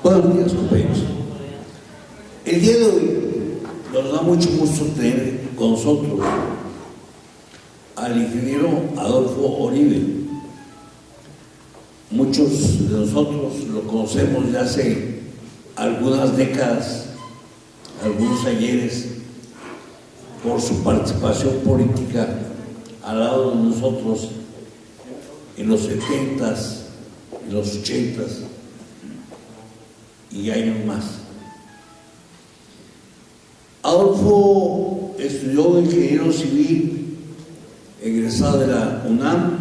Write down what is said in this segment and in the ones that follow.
Buenos días, compañeros. El día de hoy nos da mucho gusto tener con nosotros al ingeniero Adolfo Oribe. Muchos de nosotros lo conocemos ya hace algunas décadas, algunos ayeres, por su participación política al lado de nosotros en los 70s, en los 80s y años más. Adolfo estudió ingeniero civil, egresado de la UNAM,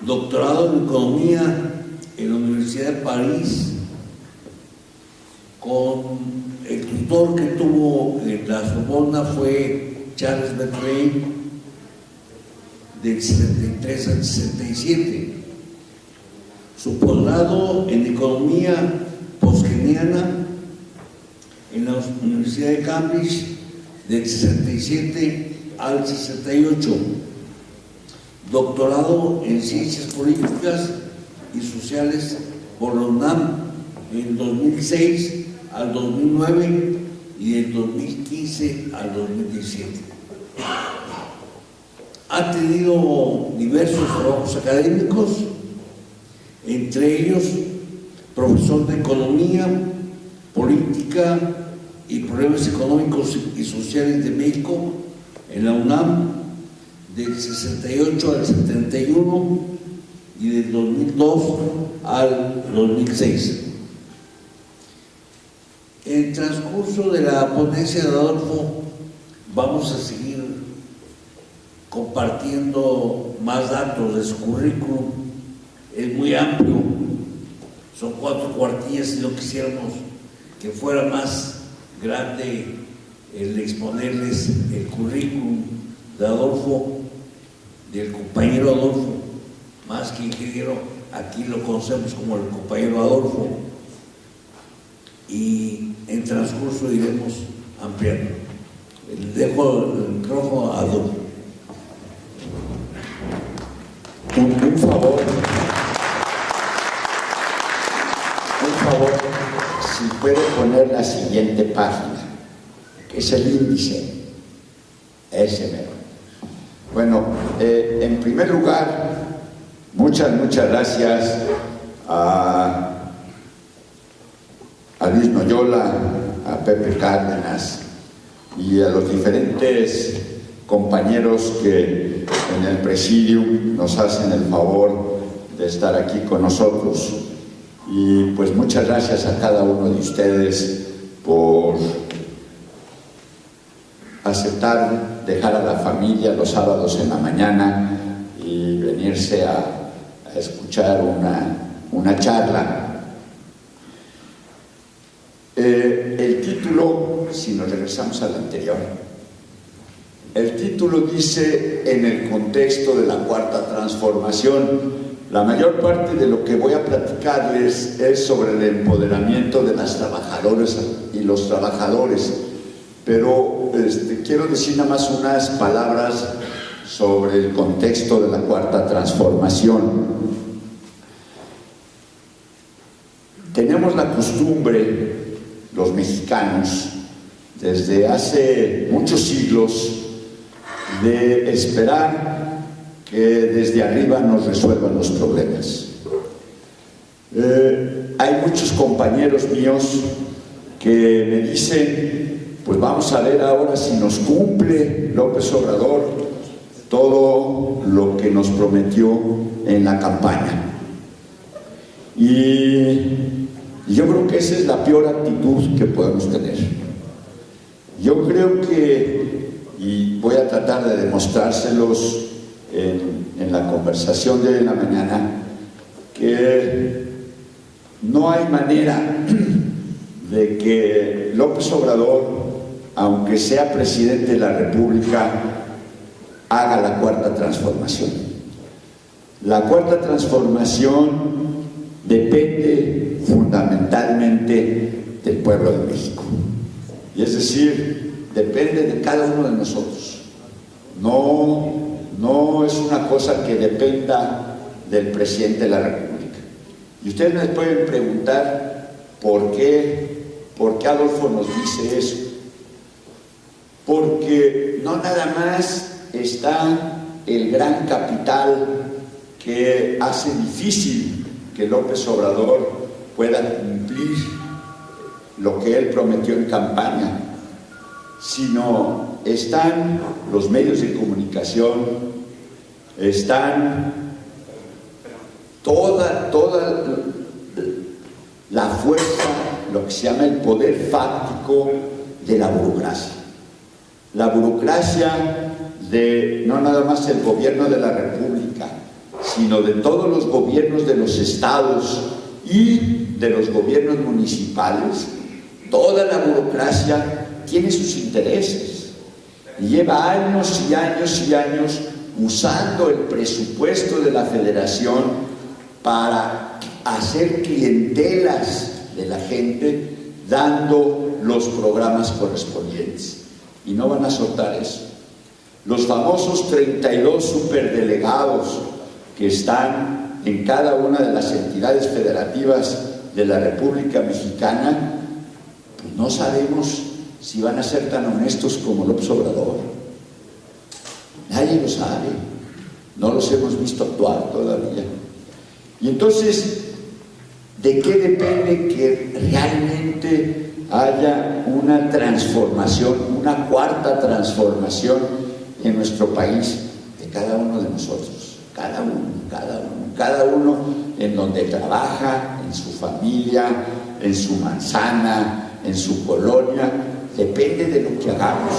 doctorado en economía en la Universidad de París, con el tutor que tuvo en la Sorbona fue Charles Berkeley, del 73 al 67. Su posgrado en economía poskeynesiana en la Universidad de Cambridge, del 67 al 68. Doctorado en ciencias políticas y sociales por la UNAM en 2006 al 2009 y del 2015 al 2017. Ha tenido diversos trabajos académicos, entre ellos profesor de Economía, Política y Problemas Económicos y Sociales de México en la UNAM del 68 al 71 y del 2002 al 2006. En el transcurso de la ponencia de Adolfo vamos a seguir compartiendo más datos de su currículum. Es muy amplio, son 4 cuartillas y no quisiéramos que fuera más grande el exponerles el currículum de Adolfo, del compañero Adolfo, más que ingeniero, aquí lo conocemos como el compañero Adolfo, y en transcurso iremos ampliando. Le dejo el micrófono a Adolfo. Un favor, si puede poner la siguiente página, que es el índice, ese mero. Bueno, en primer lugar, muchas gracias a Luis Noyola, a Pepe Cárdenas y a los diferentes compañeros que en el presidium nos hacen el favor de estar aquí con nosotros. Y pues muchas gracias a cada uno de ustedes por aceptar dejar a la familia los sábados en la mañana y venirse a escuchar una charla. El título, si nos regresamos al anterior, el título dice: en el contexto de la Cuarta Transformación. La mayor parte de lo que voy a platicarles es sobre el empoderamiento de las trabajadoras y los trabajadores, pero quiero decir nada más unas palabras sobre el contexto de la Cuarta Transformación. Tenemos la costumbre, los mexicanos, desde hace muchos siglos, de esperar que desde arriba nos resuelvan los problemas. Hay muchos compañeros míos que me dicen: pues vamos a ver ahora si nos cumple López Obrador todo lo que nos prometió en la campaña. Y yo creo que esa es la peor actitud que podemos tener. Yo creo que, y voy a tratar de demostrárselos en la conversación de la mañana, que no hay manera de que López Obrador, aunque sea presidente de la República, haga la Cuarta Transformación. La Cuarta Transformación depende fundamentalmente del pueblo de México. Y es decir, depende de cada uno de nosotros. No es una cosa que dependa del presidente de la República. Y ustedes me pueden preguntar ¿Por qué Adolfo nos dice eso? Porque no nada más está el gran capital que hace difícil que López Obrador pueda cumplir lo que él prometió en campaña, sino están los medios de comunicación, están toda la fuerza, lo que se llama el poder fáctico de la burocracia. La burocracia de no nada más el gobierno de la República, sino de todos los gobiernos de los estados y de los gobiernos municipales. Toda la burocracia tiene sus intereses y lleva años y años y años usando el presupuesto de la Federación para hacer clientelas de la gente, dando los programas correspondientes. Y no van a soltar eso. Los famosos 32 superdelegados que están en cada una de las entidades federativas de la República Mexicana, pues no sabemos si van a ser tan honestos como López Obrador. Nadie lo sabe, no los hemos visto actuar todavía. Y entonces, ¿de qué depende que realmente haya una transformación, una cuarta transformación en nuestro país? De cada uno de nosotros, cada uno en donde trabaja, en su familia, en su manzana, en su colonia, depende de lo que hagamos.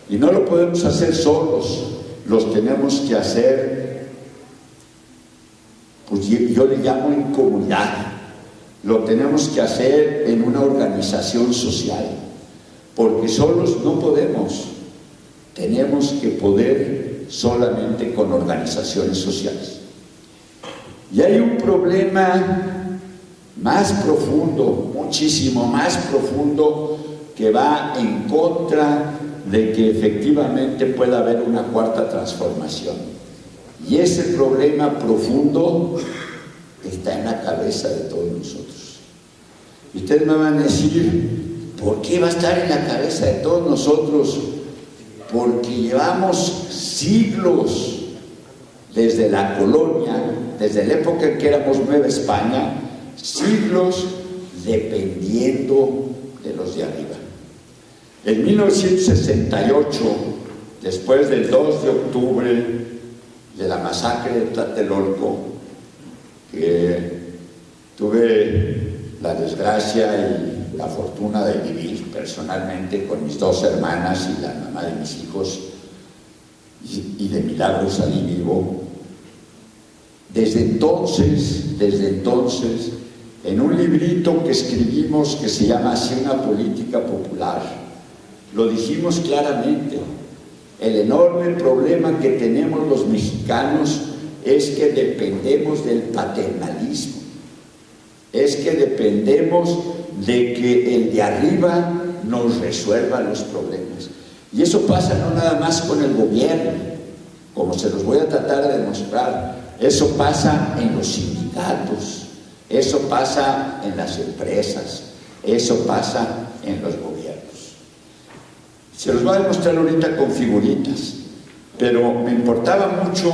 Y no lo podemos hacer solos, los tenemos que hacer, pues yo le llamo en comunidad. Lo tenemos que hacer en una organización social, porque solos no podemos. Tenemos que poder solamente con organizaciones sociales. Y hay un problema más profundo, muchísimo más profundo, que va en contra de que efectivamente pueda haber una cuarta transformación. Y ese problema profundo está en la cabeza de todos nosotros. Y ustedes me van a decir, ¿por qué va a estar en la cabeza de todos nosotros? Porque llevamos siglos, desde la colonia, desde la época en que éramos Nueva España, siglos dependiendo de los de arriba. En 1968, después del 2 de octubre de la masacre de Tlatelolco, que tuve la desgracia y la fortuna de vivir personalmente con mis dos hermanas y la mamá de mis hijos, y de milagro salí vivo. Desde entonces, en un librito que escribimos que se llama Así una política popular, lo dijimos claramente. El enorme problema que tenemos los mexicanos es que dependemos del paternalismo, es que dependemos de que el de arriba nos resuelva los problemas. Y eso pasa no nada más con el gobierno, como se los voy a tratar de demostrar. Eso pasa en los sindicatos, eso pasa en las empresas, eso pasa en los gobiernos. Se los voy a demostrar ahorita con figuritas, pero me importaba mucho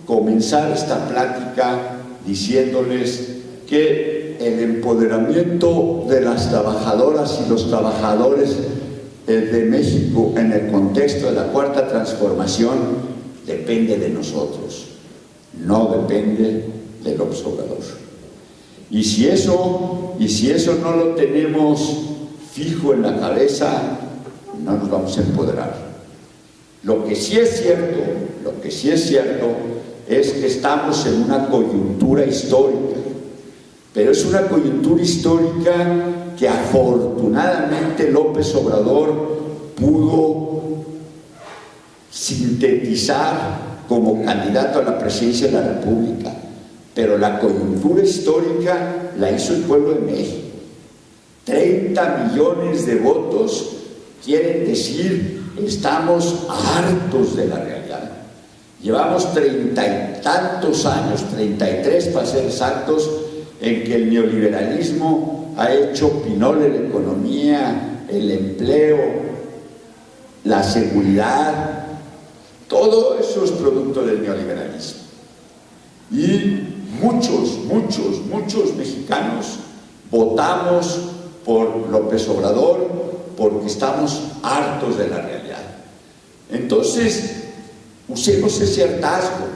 comenzar esta plática diciéndoles que el empoderamiento de las trabajadoras y los trabajadores de México en el contexto de la cuarta transformación depende de nosotros, no depende del López Obrador. Y si eso no lo tenemos fijo en la cabeza, no nos vamos a empoderar. Lo que sí es cierto es que estamos en una coyuntura histórica, pero es una coyuntura histórica que afortunadamente López Obrador pudo sintetizar como candidato a la presidencia de la República, pero la coyuntura histórica la hizo el pueblo de México. 30 millones de votos quieren decir, estamos hartos de la realidad. Llevamos 30 y tantos años, 33 para ser exactos, en que el neoliberalismo ha hecho pinole la economía, el empleo, la seguridad, todo eso es producto del neoliberalismo. Y muchos mexicanos votamos por López Obrador porque estamos hartos de la realidad. Entonces, usemos ese hartazgo,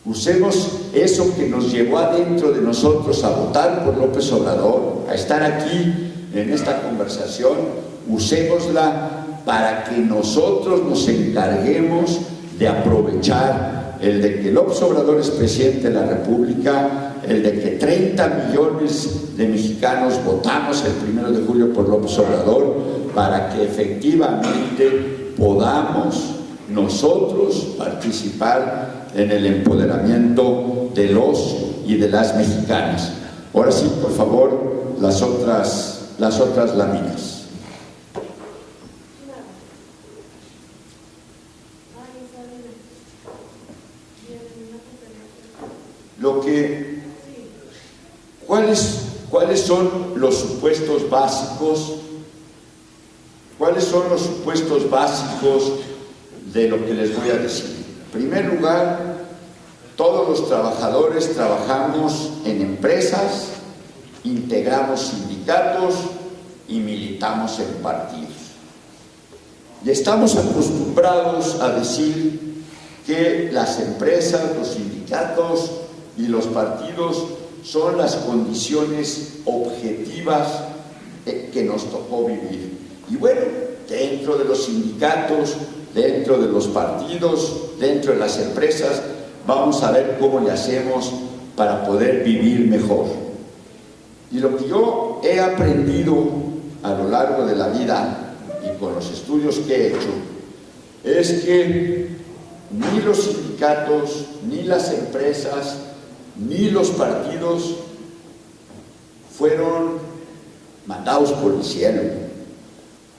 usemos eso que nos llevó adentro de nosotros a votar por López Obrador, a estar aquí en esta conversación, usémosla para que nosotros nos encarguemos de aprovechar el de que López Obrador es presidente de la República, el de que 30 millones de mexicanos votamos el 1 de julio por López Obrador, para que efectivamente podamos nosotros participar en el empoderamiento de los y de las mexicanas. Ahora sí, por favor, las otras láminas. ¿Cuáles son los supuestos básicos? ¿Cuáles son los supuestos básicos de lo que les voy a decir? En primer lugar, todos los trabajadores trabajamos en empresas, integramos sindicatos y militamos en partidos. Y estamos acostumbrados a decir que las empresas, los sindicatos y los partidos son las condiciones objetivas que nos tocó vivir. Y bueno, dentro de los sindicatos, dentro de los partidos, dentro de las empresas, vamos a ver cómo le hacemos para poder vivir mejor. Y lo que yo he aprendido a lo largo de la vida y con los estudios que he hecho es que ni los sindicatos, ni las empresas, ni los partidos fueron mandados por el cielo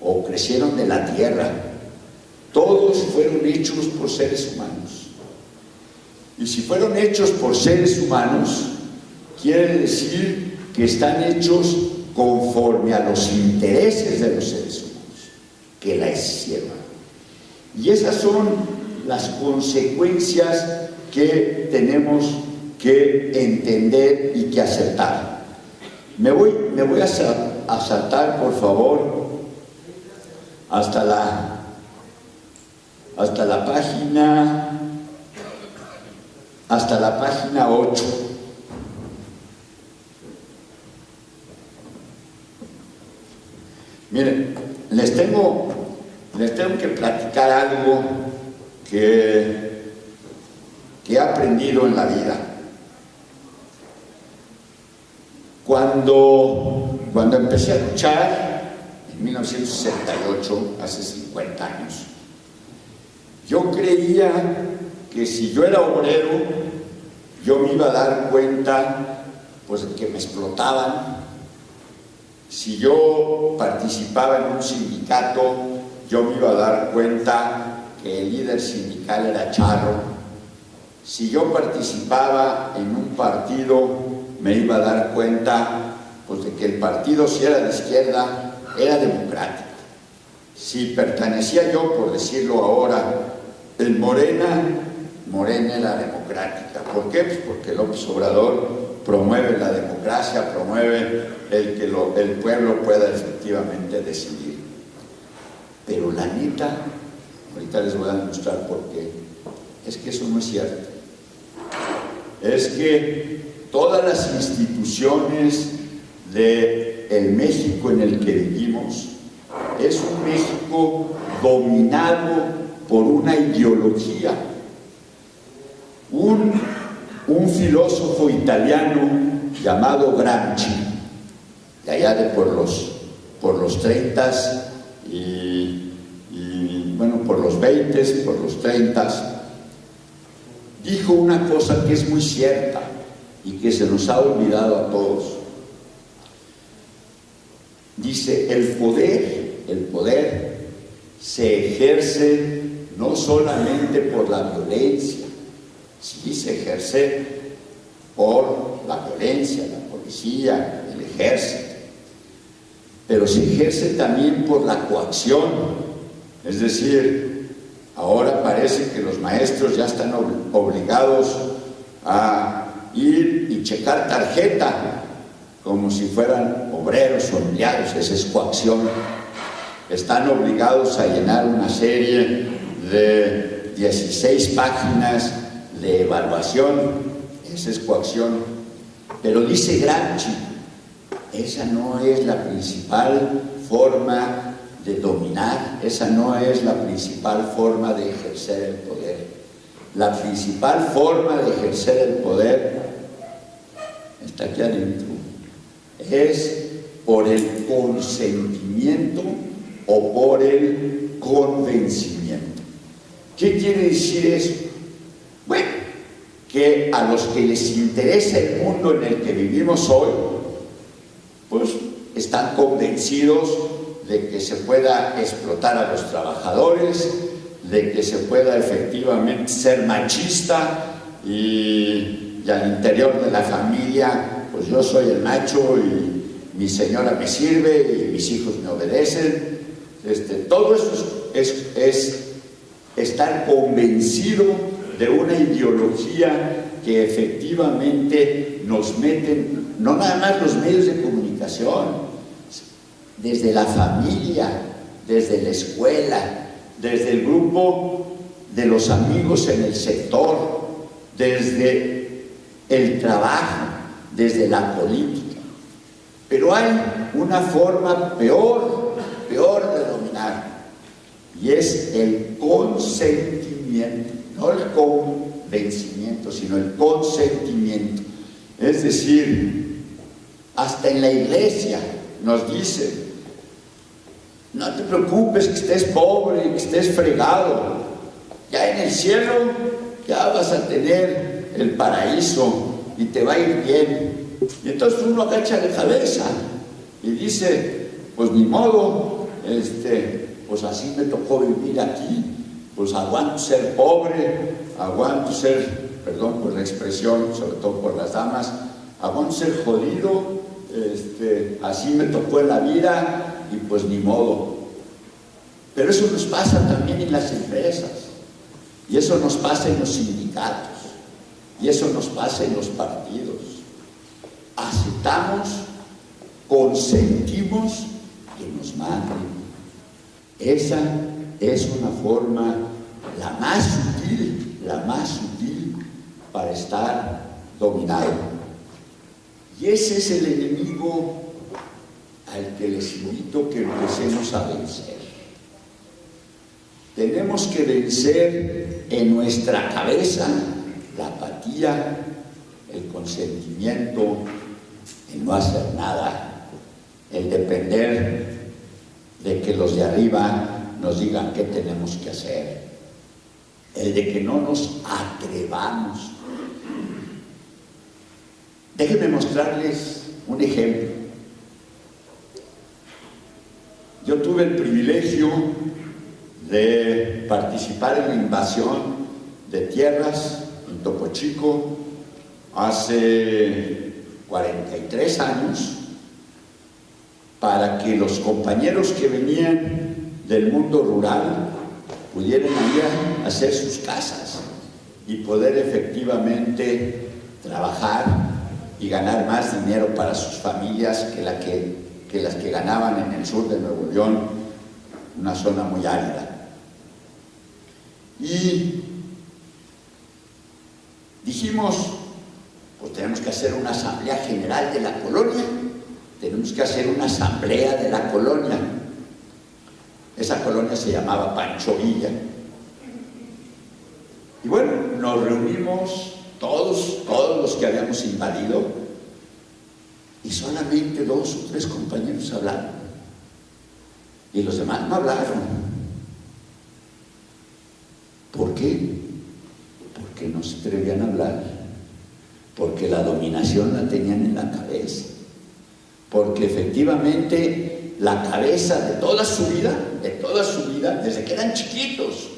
o crecieron de la tierra. Todos fueron hechos por seres humanos. Y si fueron hechos por seres humanos, quiere decir que están hechos conforme a los intereses de los seres humanos que la hicieron. Y esas son las consecuencias que tenemos que entender y que aceptar. Me voy a saltar, por favor, hasta la página 8. Miren, les tengo que platicar algo que he aprendido en la vida. Cuando empecé a luchar en 1968, hace 50 años, yo creía que si yo era obrero, yo me iba a dar cuenta pues de que me explotaban. Si yo participaba en un sindicato, yo me iba a dar cuenta que el líder sindical era charro. Si yo participaba en un partido, me iba a dar cuenta pues de que el partido, si era de izquierda, era democrático. Si pertenecía yo, por decirlo ahora, en Morena era democrática. ¿Por qué? Pues porque López Obrador promueve la democracia, promueve el que el pueblo pueda efectivamente decidir. Pero la neta, ahorita les voy a demostrar por qué, es que eso no es cierto. Es que todas las instituciones del México en el que vivimos es un México dominado por una ideología. Un filósofo italiano llamado Gramsci, de allá de por los 30 y bueno, por los 20, por los 30, dijo una cosa que es muy cierta y que se nos ha olvidado a todos. Dice, el poder se ejerce no solamente por la violencia, sí se ejerce por la violencia, por policía, el ejército, pero se ejerce también por la coacción. Es decir, ahora parece que los maestros ya están obligados a ir y checar tarjeta como si fueran obreros o empleados. Esa es coacción. Están obligados a llenar una serie de 16 páginas de evaluación. Esa es coacción. Pero dice Gramsci, esa no es la principal forma de dominar, esa no es la principal forma de ejercer el poder. La principal forma de ejercer el poder está aquí adentro. Es por el consentimiento o por el convencimiento. ¿Qué quiere decir eso? Bueno, que a los que les interesa el mundo en el que vivimos hoy, pues están convencidos de que se pueda explotar a los trabajadores, de que se pueda efectivamente ser machista y al interior de la familia, pues yo soy el macho y mi señora me sirve y mis hijos me obedecen. Todo eso es estar convencido de una ideología que efectivamente nos meten, no nada más los medios de comunicación, desde la familia, desde la escuela, desde el grupo de los amigos en el sector, desde el trabajo, desde la política. Pero hay una forma peor de dominar, y es el consentimiento, no el convencimiento, sino el consentimiento. Es decir, hasta en la iglesia nos dicen: no te preocupes que estés pobre, que estés fregado, ya en el cielo ya vas a tener el paraíso y te va a ir bien. Y entonces uno agacha la cabeza y dice: pues ni modo, pues así me tocó vivir aquí, pues aguanto ser pobre, aguanto ser, perdón por la expresión, sobre todo por las damas, aguanto ser jodido, así me tocó en la vida y pues ni modo. Pero eso nos pasa también en las empresas, y eso nos pasa en los sindicatos, y eso nos pasa en los partidos. Aceptamos, consentimos que nos manden. Esa es una forma la más sutil para estar dominado. Y ese es el enemigo al que les invito que empecemos a vencer. Tenemos que vencer en nuestra cabeza la apatía, el consentimiento, el no hacer nada, el depender de que los de arriba nos digan qué tenemos que hacer, el de que no nos atrevamos. Déjenme mostrarles un ejemplo. Yo tuve el privilegio de participar en la invasión de tierras en Topo Chico hace 43 años, para que los compañeros que venían del mundo rural pudieran ir a hacer sus casas y poder efectivamente trabajar y ganar más dinero para sus familias que las que ganaban en el sur de Nuevo León, una zona muy árida. Y dijimos, pues tenemos que hacer una asamblea general de la colonia, tenemos que hacer una asamblea de la colonia. Esa colonia se llamaba Pancho Villa. Y bueno, nos reunimos todos los que habíamos invadido, y solamente 2 o 3 compañeros hablaron, y los demás no hablaron. ¿Por qué? Porque no se atrevían a hablar, porque la dominación la tenían en la cabeza, porque efectivamente la cabeza de toda su vida, desde que eran chiquitos,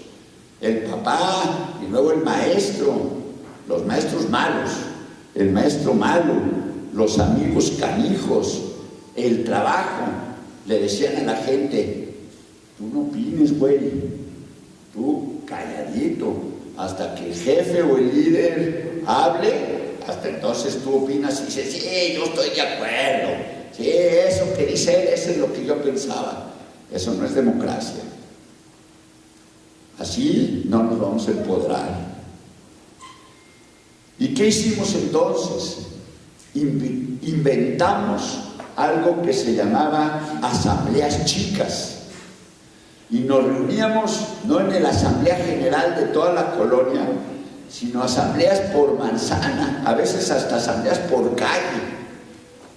el papá y luego el maestro, los maestros malos, el maestro malo, los amigos canijos, el trabajo. Le decían a la gente: tú no opines, güey, tú calladito, hasta que el jefe o el líder hable, hasta entonces tú opinas y dices: sí, yo estoy de acuerdo, sí, eso que dice él, eso es lo que yo pensaba. Eso no es democracia. Así no nos vamos a empoderar. ¿Y qué hicimos entonces? Inventamos algo que se llamaba asambleas chicas, y nos reuníamos no en la asamblea general de toda la colonia, sino asambleas por manzana, a veces hasta asambleas por calle,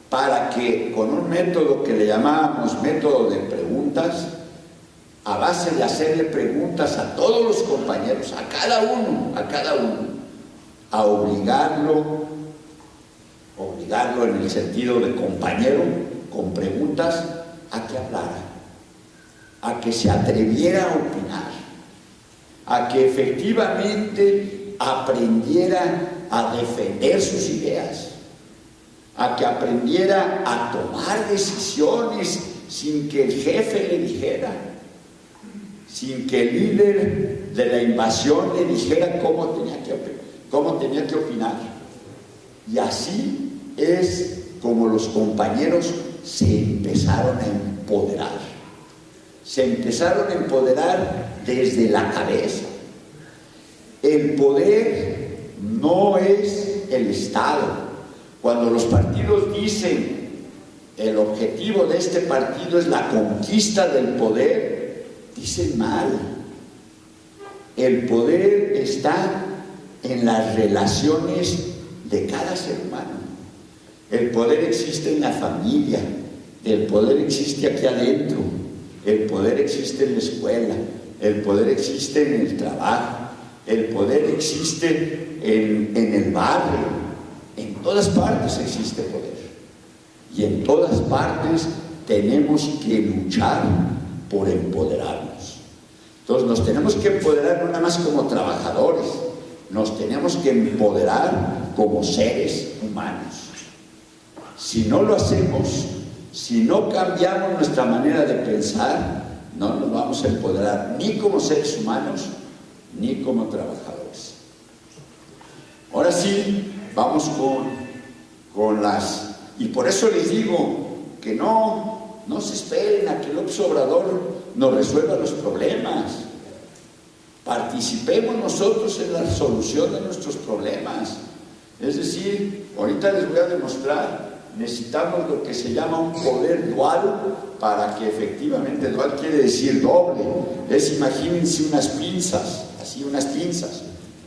para que con un método que le llamábamos método de preguntas, a base de hacerle preguntas a todos los compañeros, a cada uno, a obligarlo en el sentido de compañero, con preguntas, a que hablara, a que se atreviera a opinar, a que efectivamente aprendiera a defender sus ideas, a que aprendiera a tomar decisiones sin que el jefe le dijera, sin que el líder de la invasión le dijera cómo tenía que opinar. Y así es como los compañeros se empezaron a empoderar. Se empezaron a empoderar desde la cabeza. El poder no es el Estado. Cuando los partidos dicen el objetivo de este partido es la conquista del poder, dicen mal. El poder está en las relaciones de cada ser humano. El poder existe en la familia, el poder existe aquí adentro, el poder existe en la escuela, el poder existe en el trabajo, el poder existe en el barrio. En todas partes existe poder. Y en todas partes tenemos que luchar por empoderarnos. Entonces nos tenemos que empoderar no nada más como trabajadores, nos tenemos que empoderar como seres humanos. Si no lo hacemos, si no cambiamos nuestra manera de pensar, no nos vamos a empoderar ni como seres humanos, ni como trabajadores. Ahora sí, vamos con las... Y por eso les digo que no se esperen a que López Obrador nos resuelva los problemas. Participemos nosotros en la solución de nuestros problemas. Es decir, ahorita les voy a demostrar, necesitamos lo que se llama un poder dual, para que efectivamente, dual quiere decir doble. Imagínense unas pinzas, así unas pinzas.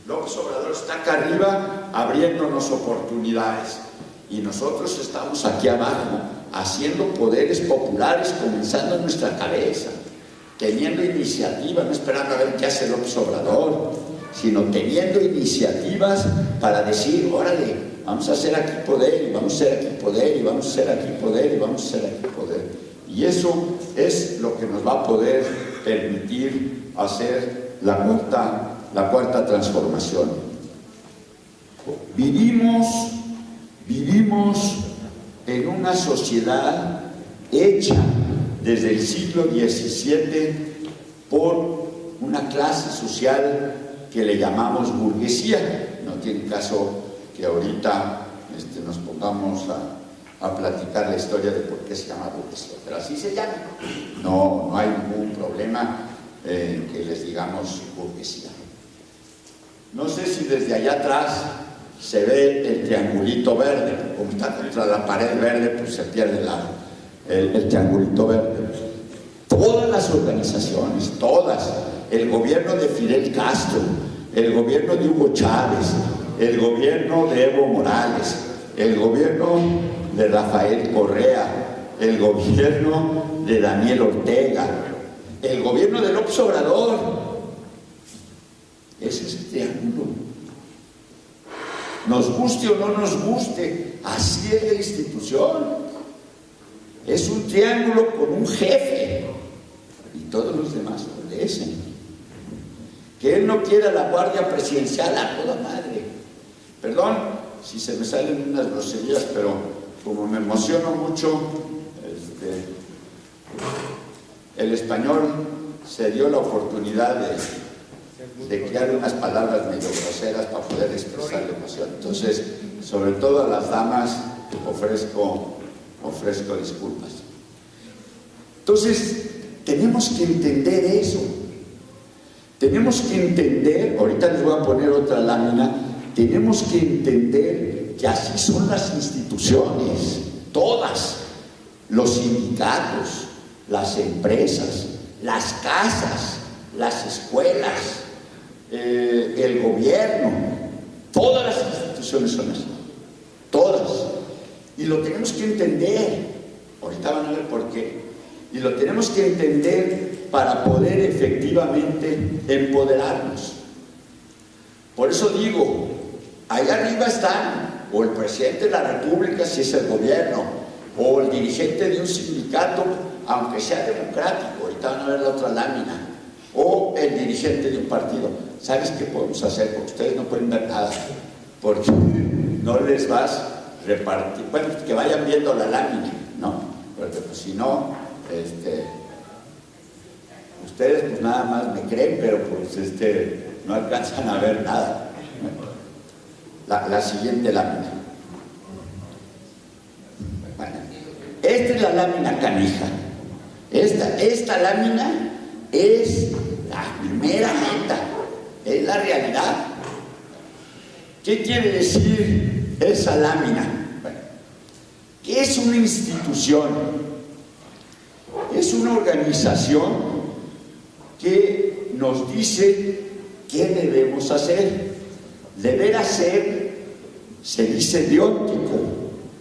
López Obrador está acá arriba abriéndonos oportunidades, y nosotros estamos aquí abajo haciendo poderes populares, comenzando en nuestra cabeza, teniendo iniciativa, no esperando a ver qué hace López Obrador, sino teniendo iniciativas para decir: órale, vamos a hacer aquí poder, y vamos a hacer aquí poder, y vamos a hacer aquí poder, y vamos a hacer aquí poder. Y eso es lo que nos va a poder permitir hacer la cuarta transformación. Vivimos en una sociedad hecha desde el siglo XVII por una clase social que le llamamos burguesía. No tiene caso que ahorita nos pongamos a platicar la historia de por qué se llama burguesía, pero así se llama. No hay ningún problema que les digamos burguesía. No sé si desde allá atrás se ve el triangulito verde, como está contra la pared verde, pues se pierde el triangulito verde. Todas las organizaciones, todas, el gobierno de Fidel Castro, el gobierno de Hugo Chávez, el gobierno de Evo Morales, el gobierno de Rafael Correa, el gobierno de Daniel Ortega, el gobierno de López Obrador, ese es el triángulo. Nos guste o no nos guste, así es la institución. Es un triángulo con un jefe y todos los demás obedecen. Que él no quiera la guardia presidencial, a toda madre. Perdón si se me salen unas groserías, pero como me emociono mucho, el español se dio la oportunidad de crear unas palabras medio groseras para poder expresar la emoción. Entonces, sobre todo a las damas, ofrezco disculpas. Entonces, tenemos que entender eso. Tenemos que entender, ahorita les voy a poner otra lámina, tenemos que entender que así son las instituciones, todas, los sindicatos, las empresas, las casas, las escuelas, el gobierno, todas las instituciones son así, todas. Y lo tenemos que entender, ahorita van a ver por qué, y lo tenemos que entender para poder efectivamente empoderarnos. Por eso digo, allá arriba están o el presidente de la República, si es el gobierno, o el dirigente de un sindicato, aunque sea democrático, ahorita van a ver la otra lámina, o el dirigente de un partido. ¿Sabes qué podemos hacer? Porque ustedes no pueden ver nada, porque no les vas a repartir, bueno, que vayan viendo la lámina, ¿no? Porque pues, si no, ustedes pues nada más me creen, pero pues no alcanzan a ver nada. La siguiente lámina. Bueno, esta es la lámina canija. Esta lámina es la primera meta, es la realidad. ¿Qué quiere decir esa lámina? Bueno, ¿qué es una institución? Es una organización que nos dice qué debemos hacer. Deber hacer se dice deóntico.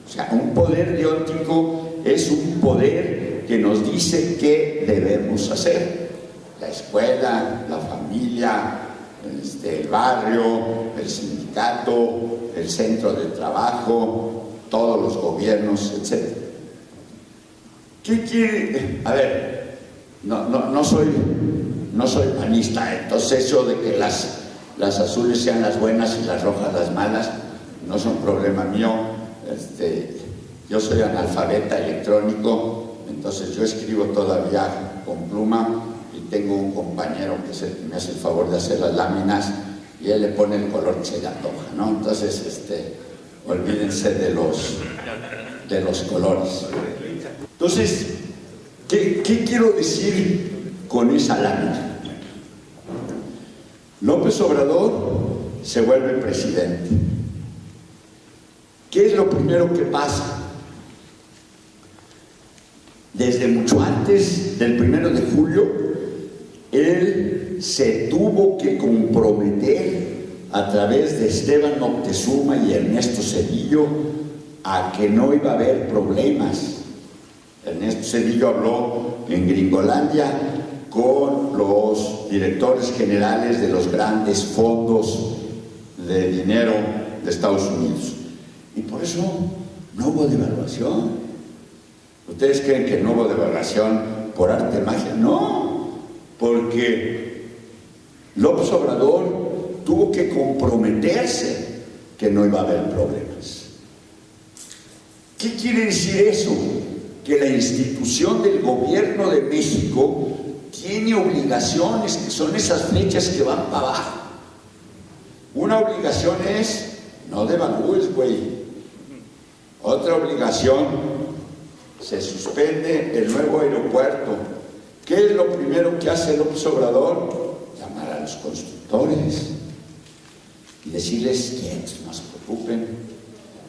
O sea, un poder deóntico es un poder que nos dice qué debemos hacer. La escuela, la familia, el barrio, el sindicato, el centro de trabajo, todos los gobiernos, etc. ¿Qué quiere? A ver, no soy panista, entonces eso de que las azules sean las buenas y las rojas las malas no son problema mío. Yo soy analfabeta electrónico, entonces yo escribo todavía con pluma y tengo un compañero que me hace el favor de hacer las láminas y él le pone el color que se le antoja, ¿no? Entonces, olvídense de los colores. Entonces, ¿qué quiero decir con esa lámina? López Obrador se vuelve presidente. ¿Qué es lo primero que pasa? Desde mucho antes del 1 de julio, él se tuvo que comprometer a través de Esteban Moctezuma y Ernesto Zedillo a que no iba a haber problemas. Ernesto Zedillo habló en Gringolandia con los directores generales de los grandes fondos de dinero de Estados Unidos. Y por eso no hubo devaluación. ¿Ustedes creen que no hubo devaluación por arte de magia? No, porque López Obrador tuvo que comprometerse que no iba a haber problemas. ¿Qué quiere decir eso? Que la institución del gobierno de México tiene obligaciones, que son esas flechas que van para abajo. Una obligación es, no devalúes, güey. Otra obligación, se suspende el nuevo aeropuerto. ¿Qué es lo primero que hace López Obrador? Llamar a los constructores y decirles que no se preocupen.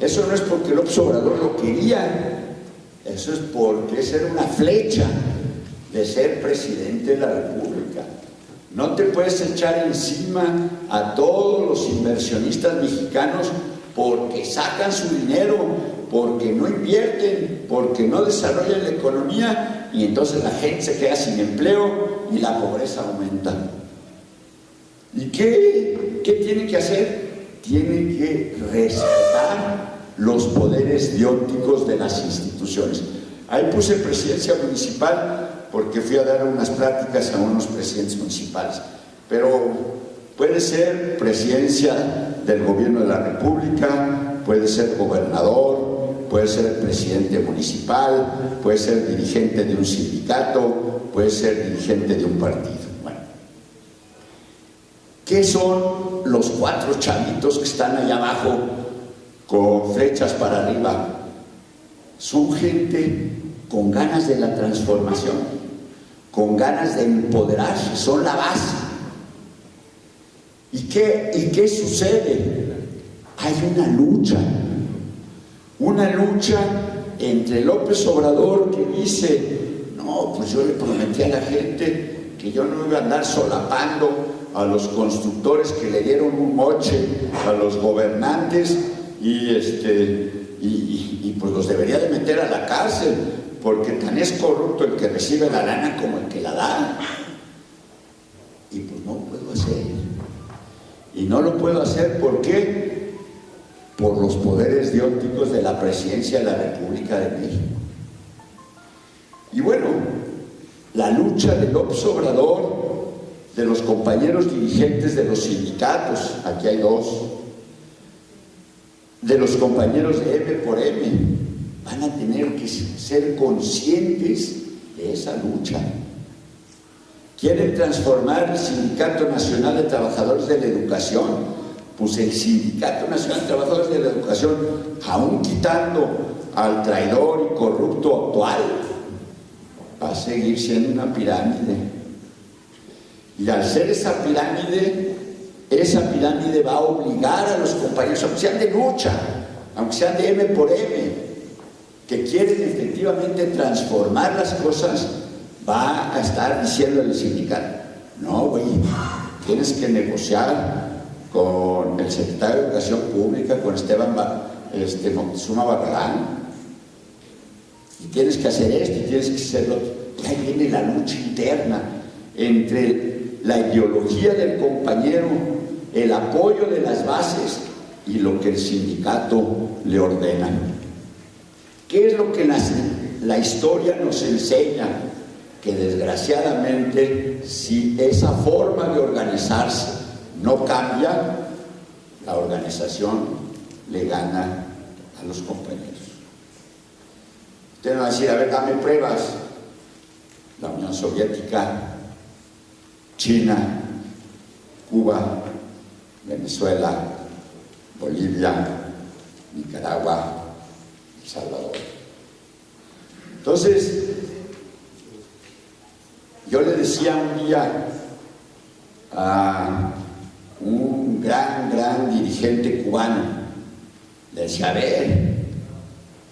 Eso no es porque López Obrador lo quería, eso es porque esa era una flecha de ser presidente de la República. No te puedes echar encima a todos los inversionistas mexicanos porque sacan su dinero, porque no invierten, porque no desarrollan la economía y entonces la gente se queda sin empleo y la pobreza aumenta. ¿Y qué tiene que hacer? Tiene que respetar los poderes deónticos de las instituciones. Ahí puse presidencia municipal porque fui a dar unas pláticas a unos presidentes municipales, pero puede ser presidencia del gobierno de la República, puede ser gobernador, puede ser presidente municipal, puede ser dirigente de un sindicato, puede ser dirigente de un partido. Bueno, ¿qué son los 4 chavitos que están allá abajo con flechas para arriba? Son gente con ganas de la transformación, con ganas de empoderarse, son la base. ¿Y qué sucede? Hay una lucha entre López Obrador, que dice: no, pues yo le prometí a la gente que yo no iba a andar solapando a los constructores que le dieron un moche a los gobernantes, y pues los debería de meter a la cárcel, porque tan es corrupto el que recibe la lana como el que la da. Y pues no puedo hacer. Y no lo puedo hacer, ¿por qué? Por los poderes dióticos de la Presidencia de la República de México. Y bueno, la lucha de López Obrador, de los compañeros dirigentes de los sindicatos, aquí hay 2, de los compañeros de M por M, van a tener que ser conscientes de esa lucha. ¿Quieren transformar el Sindicato Nacional de Trabajadores de la Educación? Pues el Sindicato Nacional de Trabajadores de la Educación, aún quitando al traidor y corrupto actual, va a seguir siendo una pirámide. Y al ser esa pirámide va a obligar a los compañeros, aunque sean de lucha, aunque sean de M por M, que quieren efectivamente transformar las cosas, va a estar diciendo el sindicato: no, güey, tienes que negociar con el secretario de Educación Pública, con Esteban Moctezuma Barragán, y tienes que hacer esto y tienes que hacer lo otro. Y ahí viene la lucha interna entre la ideología del compañero, el apoyo de las bases y lo que el sindicato le ordena. ¿Qué es lo que la historia nos enseña? Que desgraciadamente, si esa forma de organizarse no cambia, la organización le gana a los compañeros. Usted me va a decir: a ver, dame pruebas. La Unión Soviética, China, Cuba, Venezuela, Bolivia, Nicaragua, El Salvador. Entonces, yo le decía un día a un gran dirigente cubano, le decía: a ver,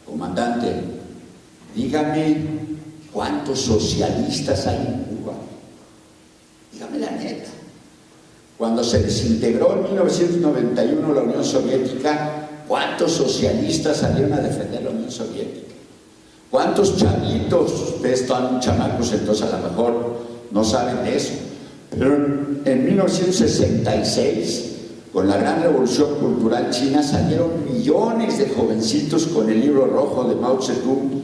comandante, dígame cuántos socialistas hay en Cuba. Dígame la neta. Cuando se desintegró en 1991 la Unión Soviética, ¿cuántos socialistas salieron a defender la Unión Soviética? ¿Cuántos chavitos? Ustedes están chamacos, entonces a lo mejor no saben de eso. Pero en 1966, con la gran revolución cultural china, salieron millones de jovencitos con el libro rojo de Mao Zedong,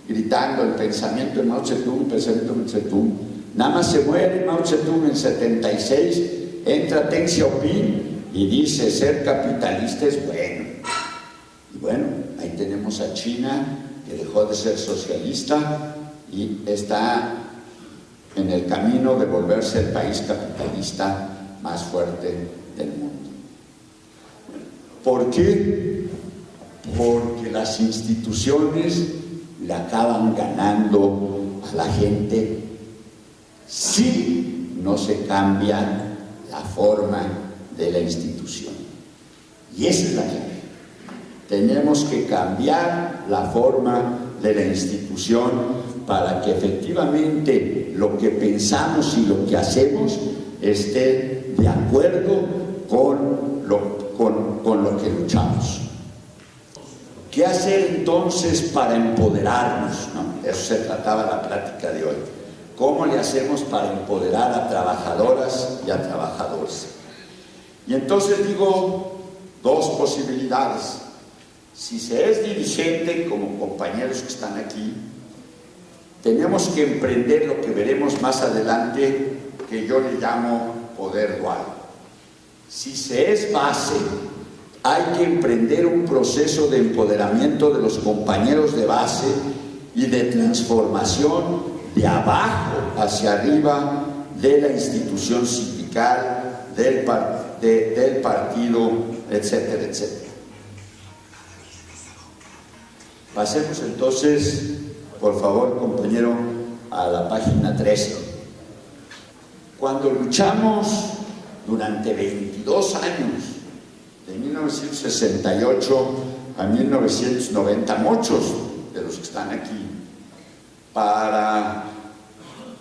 gritando el pensamiento de Mao Zedong, el pensamiento de Mao Zedong. Nada más se muere Mao Zedong en 76, entra Deng Xiaoping y dice: ser capitalista es bueno. Y bueno, ahí tenemos a China, que dejó de ser socialista y está en el camino de volverse el país capitalista más fuerte del mundo. ¿Por qué? Porque las instituciones le acaban ganando a la gente si no se cambia la forma de la institución. Y esa es la clave. Tenemos que cambiar la forma de la institución para que efectivamente lo que pensamos y lo que hacemos esté de acuerdo con lo que luchamos. ¿Qué hacer entonces para empoderarnos? ¿No? De eso se trataba la plática de hoy. ¿Cómo le hacemos para empoderar a trabajadoras y a trabajadores? Y entonces digo 2 posibilidades. Si se es dirigente, como compañeros que están aquí, tenemos que emprender lo que veremos más adelante, que yo le llamo poder dual. Si se es base, hay que emprender un proceso de empoderamiento de los compañeros de base y de transformación de abajo hacia arriba de la institución sindical, del partido, etcétera, etcétera. Pasemos entonces, por favor, compañero, a la página 13. Cuando luchamos durante 22 años, de 1968 a 1990, muchos de los que están aquí, para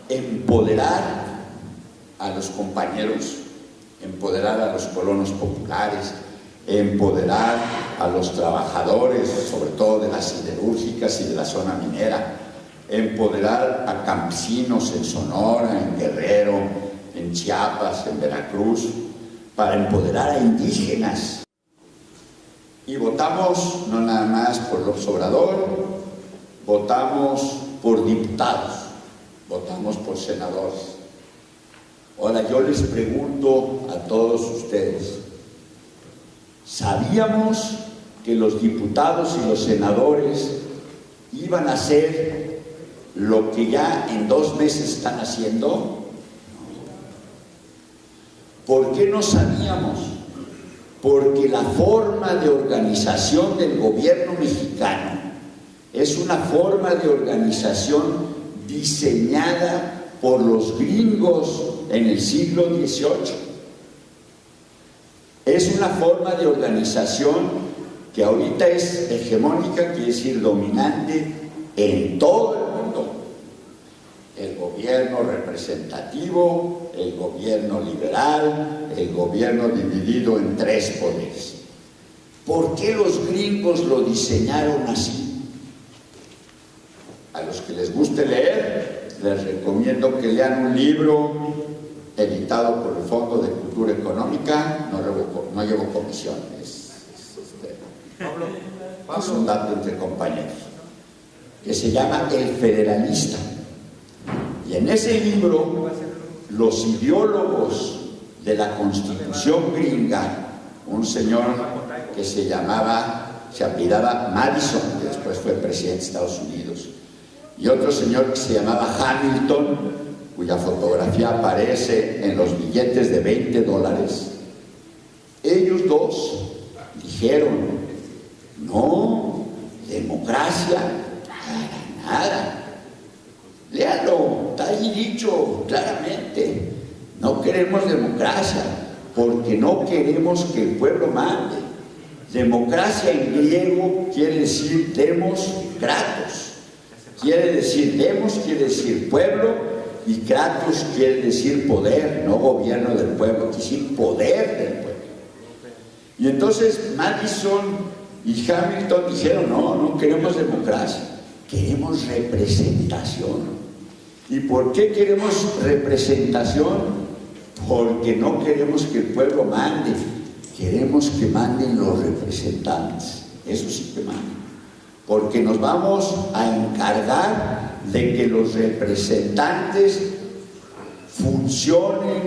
empoderar a los compañeros, empoderar a los colonos populares, empoderar a los trabajadores, sobre todo de las siderúrgicas y de la zona minera, empoderar a campesinos en Sonora, en Guerrero, en Chiapas, en Veracruz, para empoderar a indígenas. Y votamos no nada más por López Obrador, votamos por diputados, votamos por senadores. Ahora yo les pregunto a todos ustedes, ¿sabíamos que los diputados y los senadores iban a hacer lo que ya en 2 meses están haciendo? ¿Por qué no sabíamos? Porque la forma de organización del gobierno mexicano es una forma de organización diseñada por los gringos en el siglo XVIII. Es una forma de organización que ahorita es hegemónica, quiere decir dominante en todo el mundo. El gobierno representativo, el gobierno liberal, el gobierno dividido en 3 poderes. ¿Por qué los gringos lo diseñaron así? A los que les guste leer, les recomiendo que lean un libro editado por el Fondo de Cultura Económica, no llevo comisión, es un dato entre compañeros, que se llama El Federalista. Y en ese libro, los ideólogos de la Constitución gringa, un señor que se apellidaba Madison, que después fue presidente de Estados Unidos, y otro señor que se llamaba Hamilton, cuya fotografía aparece en los billetes de $20, ellos dos dijeron, no, democracia, para nada. Léalo, está ahí dicho claramente, no queremos democracia, porque no queremos que el pueblo mande. Democracia en griego quiere decir demos, kratos. Quiere decir demos, quiere decir pueblo, y kratos quiere decir poder, no gobierno del pueblo, quiere decir poder del pueblo. Y entonces Madison y Hamilton dijeron, no queremos democracia, queremos representación. ¿Y por qué queremos representación? Porque no queremos que el pueblo mande, queremos que manden los representantes, eso sí que manden. Porque nos vamos a encargar de que los representantes funcionen,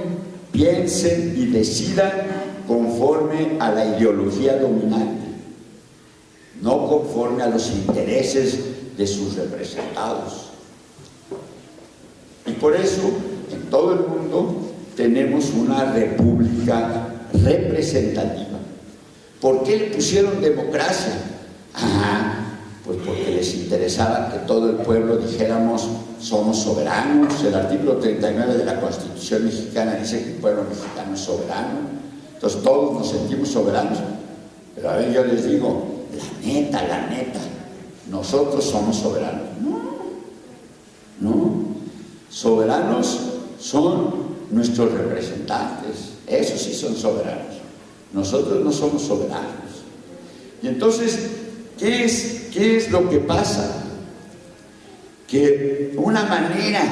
piensen y decidan conforme a la ideología dominante, no conforme a los intereses de sus representados. Y por eso, en todo el mundo, tenemos una república representativa. ¿Por qué le pusieron democracia? Pues porque les interesaba que todo el pueblo dijéramos somos soberanos. El artículo 39 de la Constitución mexicana dice que el pueblo mexicano es soberano. Entonces todos nos sentimos soberanos. Pero a ver, yo les digo, la neta, nosotros somos soberanos. No. Soberanos son nuestros representantes. Esos sí son soberanos. Nosotros no somos soberanos. Y entonces, ¿qué es lo que pasa? Que una manera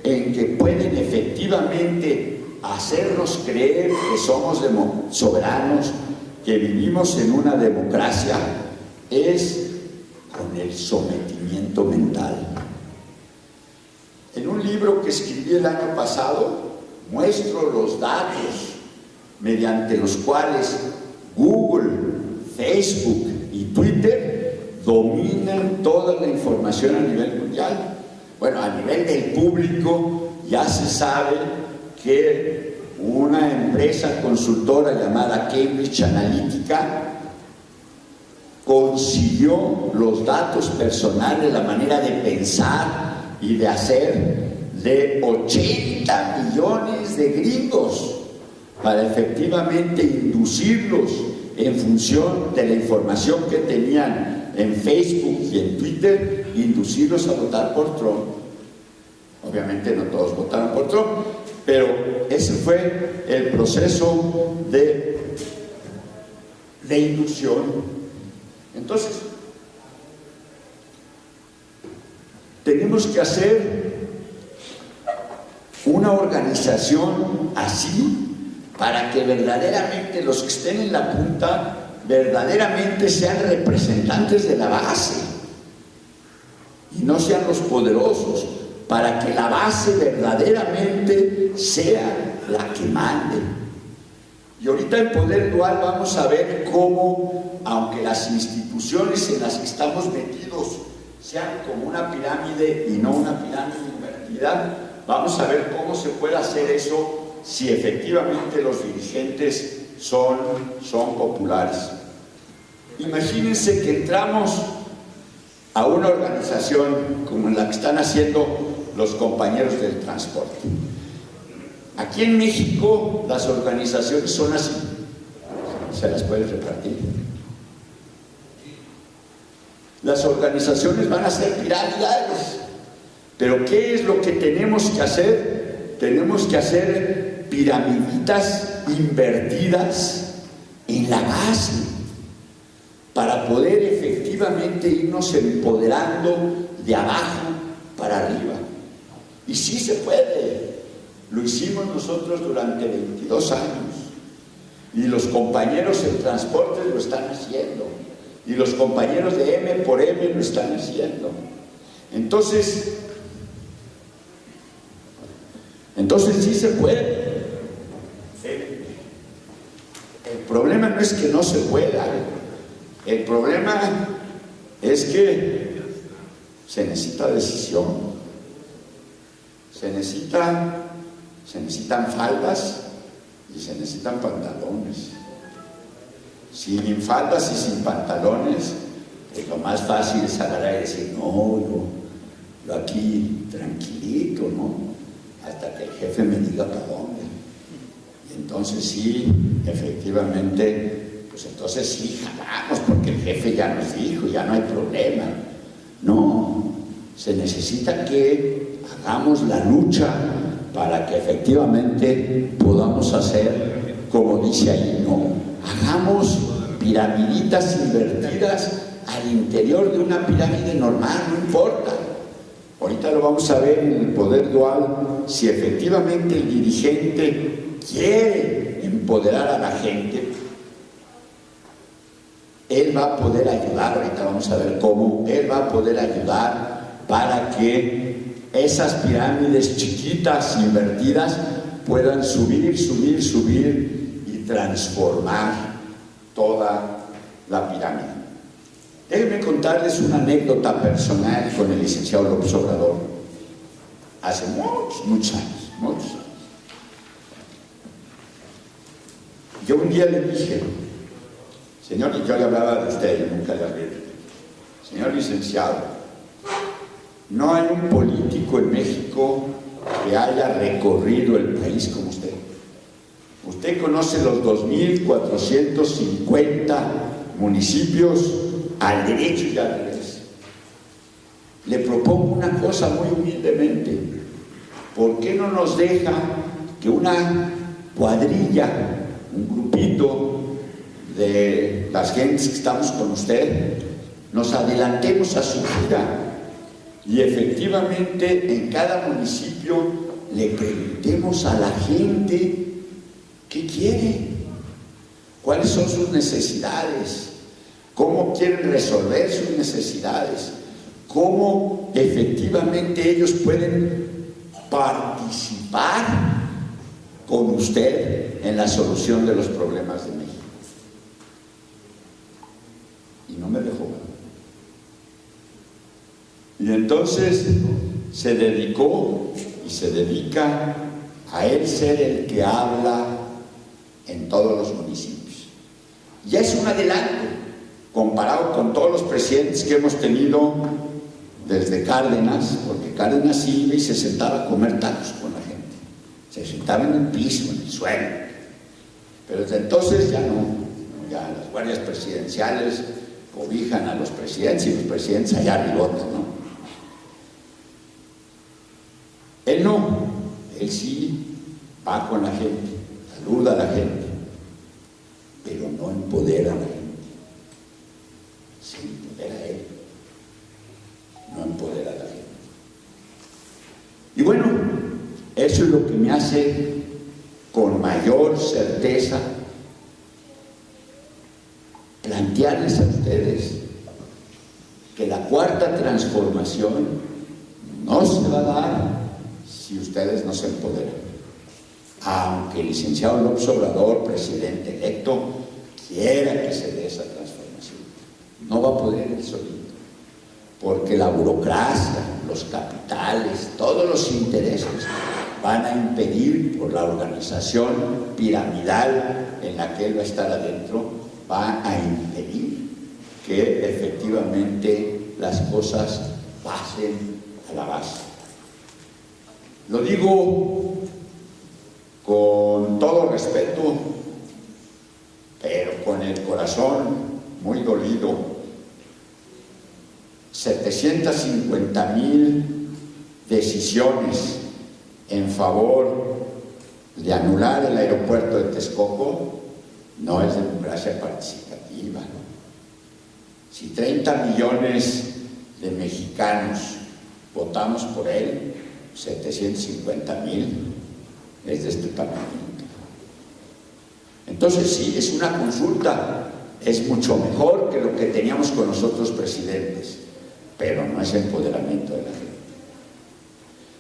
en que pueden efectivamente hacernos creer que somos soberanos, que vivimos en una democracia, es con el sometimiento mental. En un libro que escribí el año pasado, muestro los datos mediante los cuales Google Facebook y Twitter dominan toda la información a nivel mundial. Bueno, a nivel del público ya se sabe que una empresa consultora llamada Cambridge Analytica consiguió los datos personales, la manera de pensar y de hacer de 80 millones de gringos para efectivamente inducirlos en función de la información que tenían en Facebook y en Twitter, inducirlos a votar por Trump. Obviamente no todos votaron por Trump, pero ese fue el proceso de inducción. Entonces, tenemos que hacer una organización así para que verdaderamente los que estén en la punta verdaderamente sean representantes de la base y no sean los poderosos, para que la base verdaderamente sea la que mande. Y ahorita en Poder Dual vamos a ver cómo, aunque las instituciones en las que estamos metidos sean como una pirámide y no una pirámide invertida, vamos a ver cómo se puede hacer eso si efectivamente los dirigentes son populares. Imagínense que entramos a una organización como la que están haciendo los compañeros del transporte. Aquí en México las organizaciones son así, se las pueden repartir. Las organizaciones van a ser piramidales, pero ¿qué es lo que tenemos que hacer? Tenemos que hacer piramiditas invertidas en la base para poder efectivamente irnos empoderando de abajo para arriba. Y sí se puede. Lo hicimos nosotros durante 22 años y los compañeros en transportes lo están haciendo y los compañeros de M por M lo están haciendo. Entonces sí se puede. El problema no es que no se pueda, el problema es que se necesita decisión, se necesitan faldas y se necesitan pantalones. Sin faldas y sin pantalones, pues lo más fácil es agarrar y decir, no, yo aquí tranquilito, ¿no? Hasta que el jefe me diga para dónde. Y entonces sí, efectivamente, pues entonces sí jalamos, porque el jefe ya nos dijo, ya no hay problema. No, se necesita que hagamos la lucha para que efectivamente podamos hacer como dice ahí, no, hagamos piramiditas invertidas al interior de una pirámide normal, no importa. Ahorita lo vamos a ver en el Poder Dual, si efectivamente el dirigente quiere empoderar a la gente, él va a poder ayudar, ahorita vamos a ver cómo, él va a poder ayudar para que esas pirámides chiquitas invertidas puedan subir y transformar toda la pirámide. Déjenme contarles una anécdota personal con el licenciado López Obrador hace muchos años. Yo un día le dije, señor, y yo le hablaba de usted, yo nunca le hablé de usted, señor licenciado, no hay un político en México que haya recorrido el país como usted. Usted conoce los 2.450 municipios al derecho y al revés. Le propongo una cosa muy humildemente. ¿Por qué no nos deja que una cuadrilla, un grupito de las gentes que estamos con usted, nos adelantemos a su gira y efectivamente en cada municipio le preguntemos a la gente qué quiere, cuáles son sus necesidades, cómo quieren resolver sus necesidades, cómo efectivamente ellos pueden participar con usted en la solución de los problemas de México. Y entonces se dedicó y se dedica a él ser el que habla en todos los municipios. Ya es un adelanto comparado con todos los presidentes que hemos tenido desde Cárdenas, porque Cárdenas iba y se sentaba a comer tacos con la gente, se sentaba en el piso, en el suelo, pero desde entonces ya no, ya las guardias presidenciales cobijan a los presidentes y los presidentes allá arribotes, ¿no? Él no, él sí va con la gente, saluda a la gente, pero no empodera a la gente. Se empodera a él, no empodera a la gente. Y bueno, eso es lo que me hace con mayor certeza plantearles a ustedes que la cuarta transformación no se va a dar si ustedes no se empoderan. Aunque el licenciado López Obrador, presidente electo, quiera que se dé esa transformación, no va a poder él solito, porque la burocracia, los capitales, todos los intereses van a impedir, por la organización piramidal en la que él va a estar adentro, va a impedir que efectivamente las cosas pasen a la base. Lo digo con todo respeto, pero con el corazón muy dolido. 750,000 decisiones en favor de anular el aeropuerto de Texcoco no es democracia participativa. Si 30 millones de mexicanos votamos por él, 750,000 es de este tamaño. Entonces sí, es una consulta, es mucho mejor que lo que teníamos con los otros presidentes, pero no es empoderamiento de la gente.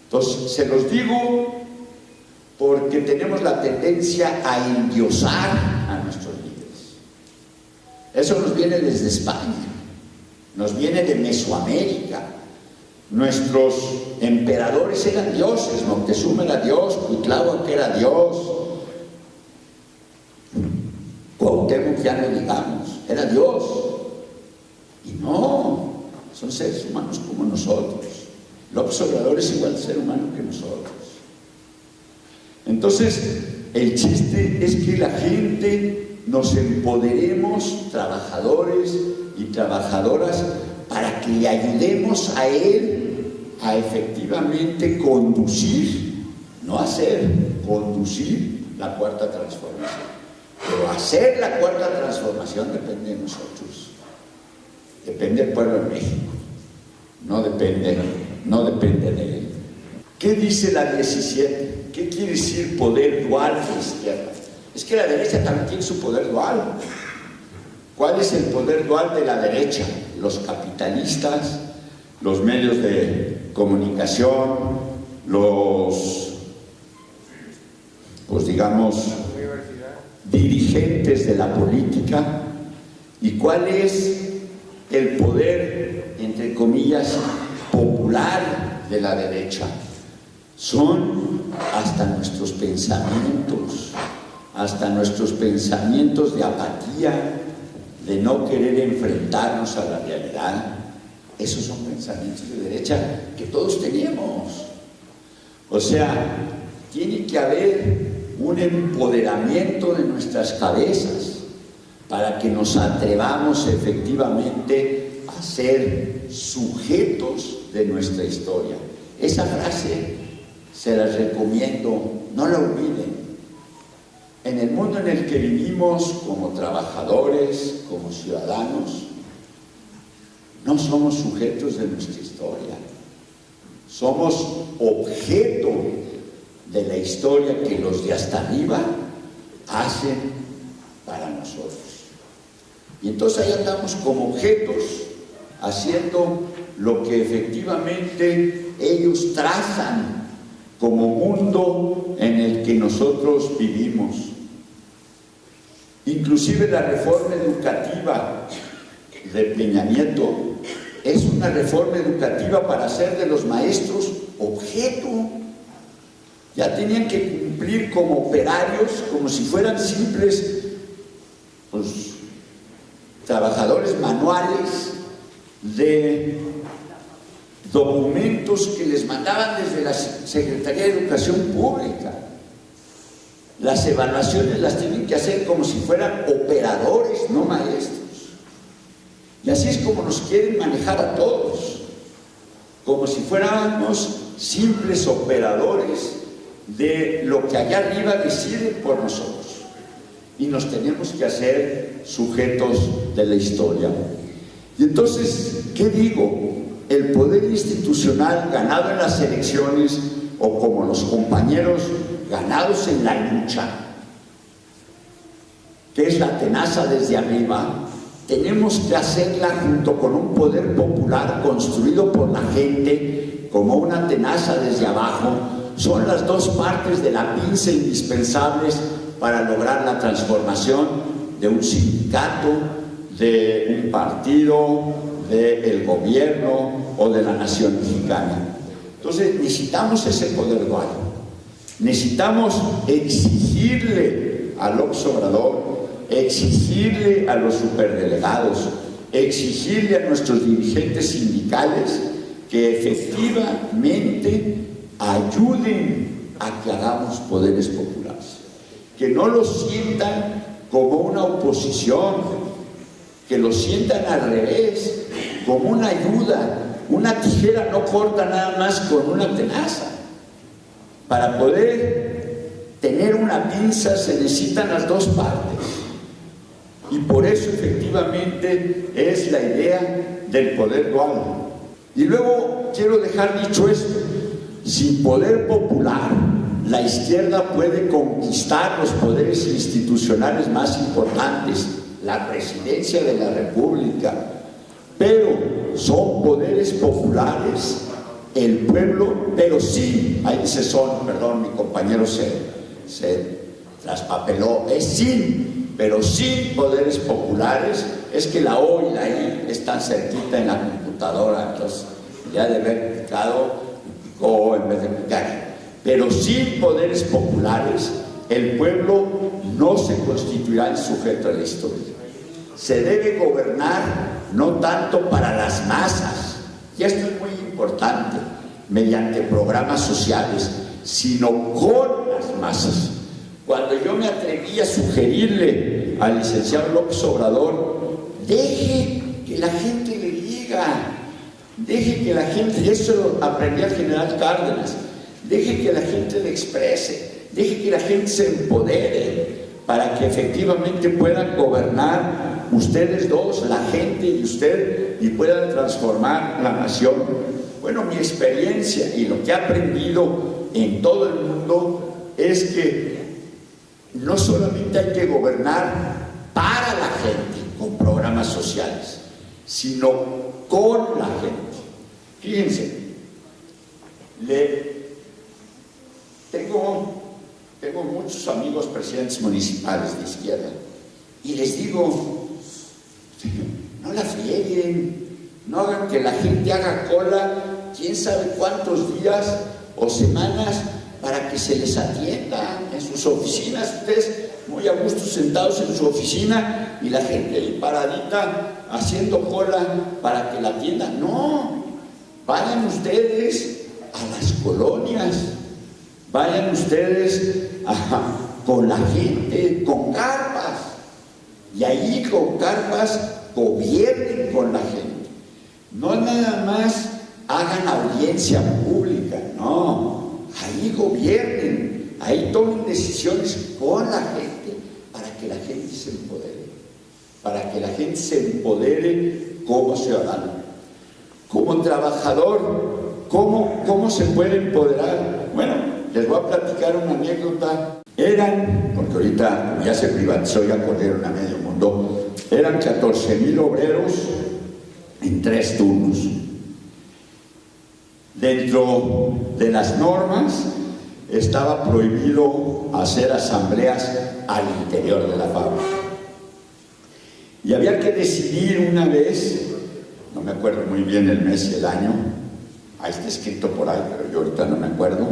Entonces, se los digo porque tenemos la tendencia a endiosar a nuestros líderes. Eso nos viene desde España, nos viene de Mesoamérica. Nuestros emperadores eran dioses, Moctezuma era Dios, Cuitláhuac era Dios, Cuauhtémoc ya no digamos, era Dios. Y no, son seres humanos como nosotros. López Obrador es igual de ser humano que nosotros. Entonces, el chiste es que la gente nos empoderemos, trabajadores y trabajadoras, para que le ayudemos a él a efectivamente conducir, no hacer, conducir la cuarta transformación. Pero hacer la cuarta transformación depende de nosotros, depende del pueblo de México, no depende de él. ¿Qué dice la 17? ¿Qué quiere decir poder dual de la izquierda? Es que la derecha también tiene su poder dual. ¿Cuál es el poder dual de la derecha? Los capitalistas, los medios de comunicación, los, pues digamos, dirigentes de la política. ¿Y cuál es el poder, entre comillas, popular de la derecha? Son hasta nuestros pensamientos de apatía, de no querer enfrentarnos a la realidad. Esos son pensamientos de derecha que todos teníamos. O sea, tiene que haber un empoderamiento de nuestras cabezas para que nos atrevamos efectivamente a ser sujetos de nuestra historia. Esa frase se las recomiendo, no la olviden. En el mundo en el que vivimos como trabajadores, como ciudadanos, no somos sujetos de nuestra historia, somos objeto de la historia que los de hasta arriba hacen para nosotros. Y entonces ahí andamos como objetos, haciendo lo que efectivamente ellos trazan como mundo en el que nosotros vivimos. Inclusive la reforma educativa de Peña Nieto es una reforma educativa para hacer de los maestros objeto. Ya tenían que cumplir como operarios, como si fueran simples pues, trabajadores manuales de documentos que les mandaban desde la Secretaría de Educación Pública. Las evaluaciones las tienen que hacer como si fueran operadores, no maestros. Y así es como nos quieren manejar a todos, como si fuéramos simples operadores de lo que allá arriba deciden por nosotros. Y nos tenemos que hacer sujetos de la historia. Y entonces, ¿qué digo? El poder institucional ganado en las elecciones, o como los compañeros ganados en la lucha, que es la tenaza desde arriba, tenemos que hacerla junto con un poder popular construido por la gente como una tenaza desde abajo. Son las dos partes de la pinza indispensables para lograr la transformación de un sindicato, de un partido, del gobierno o de la nación mexicana. Entonces necesitamos ese poder dual. Necesitamos exigirle a López Obrador, exigirle a los superdelegados, exigirle a nuestros dirigentes sindicales que efectivamente ayuden a que hagamos poderes populares, que no los sientan como una oposición, que los sientan al revés, como una ayuda. Una tijera no corta nada más con una tenaza. Para poder tener una pinza se necesitan las dos partes. Y por eso efectivamente es la idea del poder dual. Y luego quiero dejar dicho esto: sin poder popular, la izquierda puede conquistar los poderes institucionales más importantes, la presidencia de la República, pero son poderes populares, el pueblo, pero sí, ahí dice son, perdón, mi compañero se traspapeló, es sin, pero sin poderes populares. Es que la O y la I están cerquita en la computadora, entonces ya de haber picado, picó O en vez de picar. Pero sin poderes populares, el pueblo no se constituirá en sujeto de la historia. Se debe gobernar no tanto para las masas, y esto es muy importante, mediante programas sociales, sino con las masas. Cuando yo me atreví a sugerirle al licenciado López Obrador, deje que la gente le diga, deje que la gente, y eso lo aprendí al general Cárdenas, deje que la gente le exprese, deje que la gente se empodere, para que efectivamente puedan gobernar ustedes dos, la gente y usted, y puedan transformar la nación. Bueno, mi experiencia y lo que he aprendido en todo el mundo es que no solamente hay que gobernar para la gente con programas sociales, sino con la gente. Fíjense, tengo muchos amigos presidentes municipales de izquierda y les digo, no la frieguen, no hagan que la gente haga cola quién sabe cuántos días o semanas para que se les atienda en sus oficinas. Ustedes muy a gusto sentados en su oficina y la gente ahí paradita haciendo cola para que la atiendan. No, vayan ustedes a las colonias, vayan ustedes con la gente, con carpas, y ahí con carpas gobiernen con la gente. No nada más hagan audiencia pública, no, ahí gobiernen, ahí tomen decisiones con la gente para que la gente se empodere, para que la gente se empodere como ciudadano, como trabajador. ¿Cómo se puede empoderar? Bueno, les voy a platicar una anécdota. Porque ahorita ya se privatizó, ya corrieron a medio mundo, eran 14,000 obreros en 3 turnos. Dentro de las normas estaba prohibido hacer asambleas al interior de la fábrica. Y había que decidir una vez no me acuerdo muy bien el mes y el año, ahí está escrito por ahí, pero yo ahorita no me acuerdo,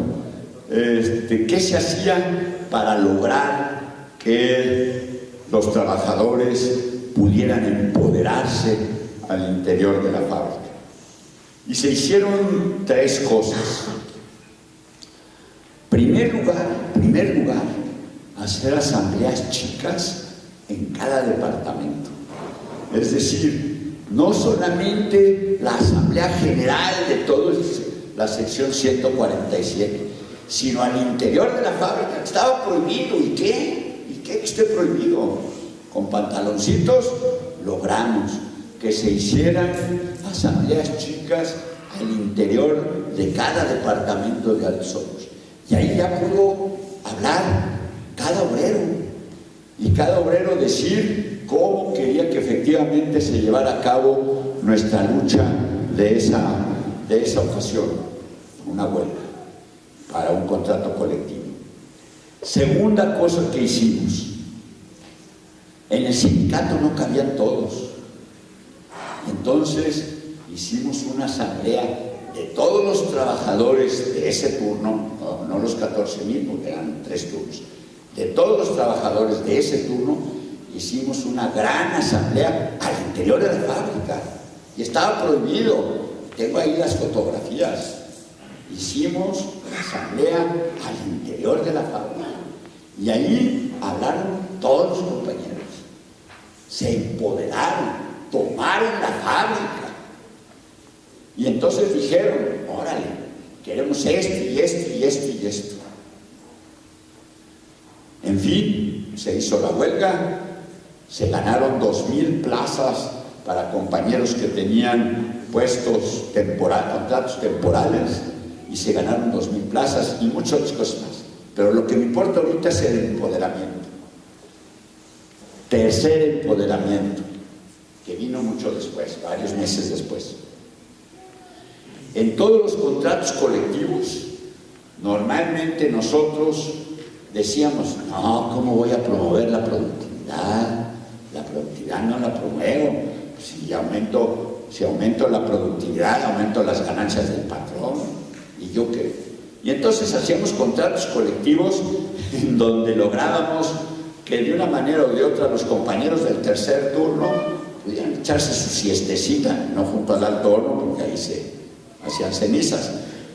¿qué se hacía para lograr que los trabajadores pudieran empoderarse al interior de la fábrica? Y se hicieron 3 cosas. Primer lugar, hacer asambleas chicas en cada departamento. Es decir, no solamente la asamblea general de toda la sección 147, sino al interior de la fábrica. Estaba prohibido. ¿Y qué? ¿Y qué que esté prohibido? Con pantaloncitos logramos que se hicieran asambleas chicas al interior de cada departamento de Altos Hornos. Y ahí ya pudo hablar cada obrero, y cada obrero decir cómo quería que efectivamente se llevara a cabo nuestra lucha de esa ocasión, una huelga para un contrato colectivo. Segunda cosa que hicimos, en el sindicato no cabían todos, entonces hicimos una asamblea de todos los trabajadores de ese turno, no los 14,000 porque eran 3 turnos, de todos los trabajadores de ese turno, hicimos una gran asamblea al interior de la fábrica, y estaba prohibido. Tengo ahí las fotografías. Hicimos la asamblea al interior de la fábrica, y ahí hablaron todos los compañeros, se empoderaron, tomaron la fábrica, y entonces dijeron: órale, queremos esto y esto y esto y esto. En fin, se hizo la huelga, se ganaron 2,000 plazas para compañeros que tenían puestos contratos temporales, y se ganaron 2,000 plazas y muchas otras cosas más. Pero lo que me importa ahorita es el empoderamiento. Tercer empoderamiento, que vino mucho después, varios meses después. En todos los contratos colectivos, normalmente nosotros decíamos: no, ¿cómo voy a promover la productividad? La productividad no la promuevo. Si aumento la productividad, aumento las ganancias del patrón. ¿Y yo qué? Y entonces hacíamos contratos colectivos en donde lográbamos que de una manera o de otra los compañeros del tercer turno pudieran echarse su siestecita, no junto al alto horno, porque ahí se hacían cenizas,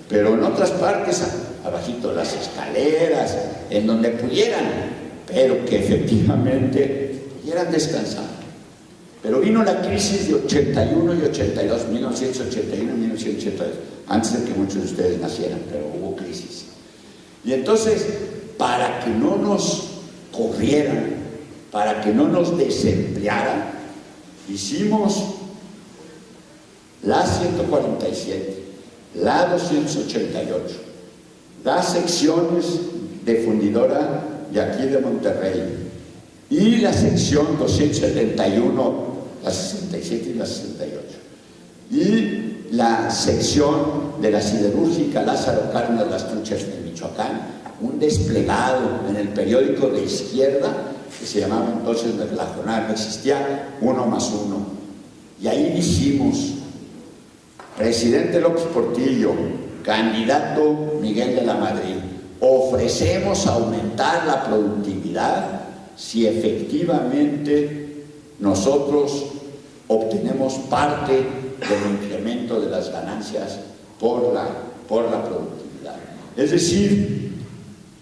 pero en otras partes, abajito de las escaleras, en donde pudieran, pero que efectivamente pudieran descansar. Pero vino la crisis de 81 y 82, 1981 y 1982, antes de que muchos de ustedes nacieran, pero hubo crisis. Y entonces, para que no nos corrieran, para que no nos desemplearan, hicimos la 147, la 288, las secciones de fundidora de aquí de Monterrey, y la sección 271, la 67 y la 68, y la sección de la siderúrgica Lázaro Cárdenas Las Truchas de Michoacán, un desplegado en el periódico de izquierda que se llamaba entonces, la jornada no existía, 1+1, y ahí dijimos: presidente López Portillo, candidato Miguel de la Madrid, ofrecemos aumentar la productividad si efectivamente nosotros obtenemos parte del incremento de las ganancias por la productividad. Es decir,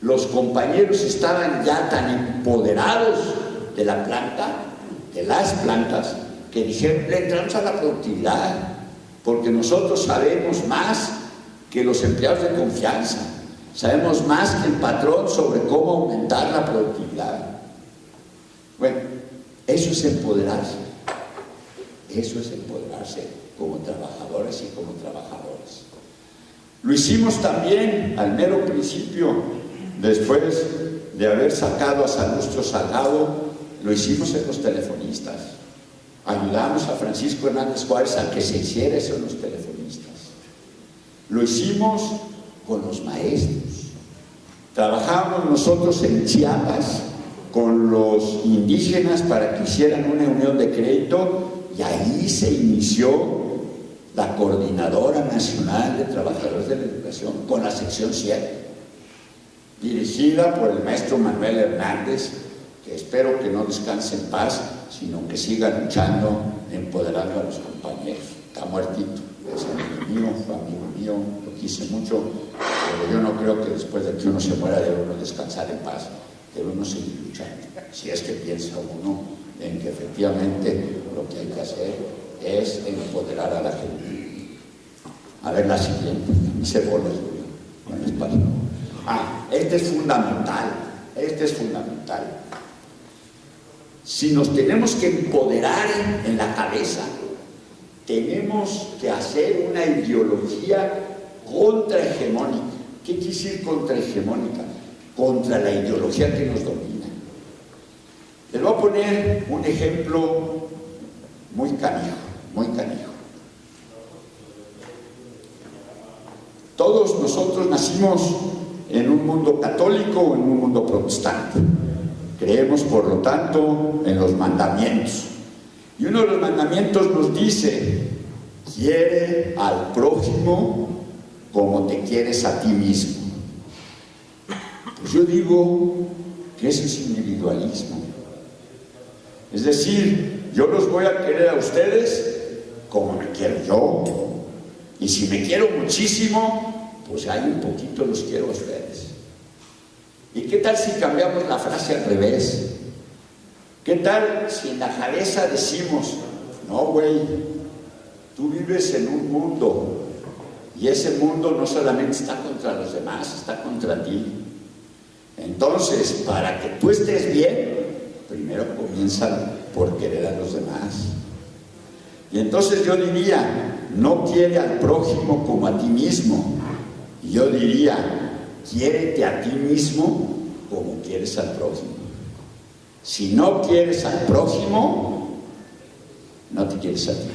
los compañeros estaban ya tan empoderados de la planta, de las plantas, que dijeron: le entramos a la productividad, porque nosotros sabemos más que los empleados de confianza, sabemos más que el patrón sobre cómo aumentar la productividad. Bueno, eso es empoderarse. Eso es empoderarse como trabajadoras y como trabajadores. Lo hicimos también al mero principio, después de haber sacado a Salustio Salgado, lo hicimos en los telefonistas. Ayudamos a Francisco Hernández Juárez a que se hiciera eso en los telefonistas. Lo hicimos con los maestros. Trabajábamos nosotros en Chiapas con los indígenas para que hicieran una unión de crédito, y ahí se inició la Coordinadora Nacional de Trabajadores de la Educación, con la sección 7, dirigida por el maestro Manuel Hernández, que espero que no descanse en paz, sino que siga luchando, empoderando a los compañeros. Está muertito, es amigo mío, fue amigo mío, lo quise mucho, pero yo no creo que después de que uno se muera debe uno descansar en paz, debe uno seguir luchando, si es que piensa uno en que efectivamente lo que hay que hacer es empoderar a la gente. A ver la siguiente, se bolas con la espalda. Este es fundamental, este es fundamental. Si nos tenemos que empoderar en la cabeza, tenemos que hacer una ideología contrahegemónica. ¿Qué quiere decir contrahegemónica? Contra la ideología que nos domina. Les voy a poner un ejemplo muy canijo, muy canijo. Todos nosotros nacimos en un mundo católico o en un mundo protestante. Creemos, por lo tanto, en los mandamientos. Y uno de los mandamientos nos dice: quiere al prójimo como te quieres a ti mismo. Pues yo digo que eso es individualismo. Es decir, yo los voy a querer a ustedes como me quiero yo. Y si me quiero muchísimo, pues ahí un poquito los quiero a ustedes. ¿Y qué tal si cambiamos la frase al revés? ¿Qué tal si en la cabeza decimos: no, güey, tú vives en un mundo y ese mundo no solamente está contra los demás, está contra ti? Entonces, para que tú estés bien, primero comienza por querer a los demás. Y entonces yo diría: no quiere al prójimo como a ti mismo. Y yo diría: quiérete a ti mismo como quieres al prójimo. Si no quieres al prójimo, no te quieres a ti.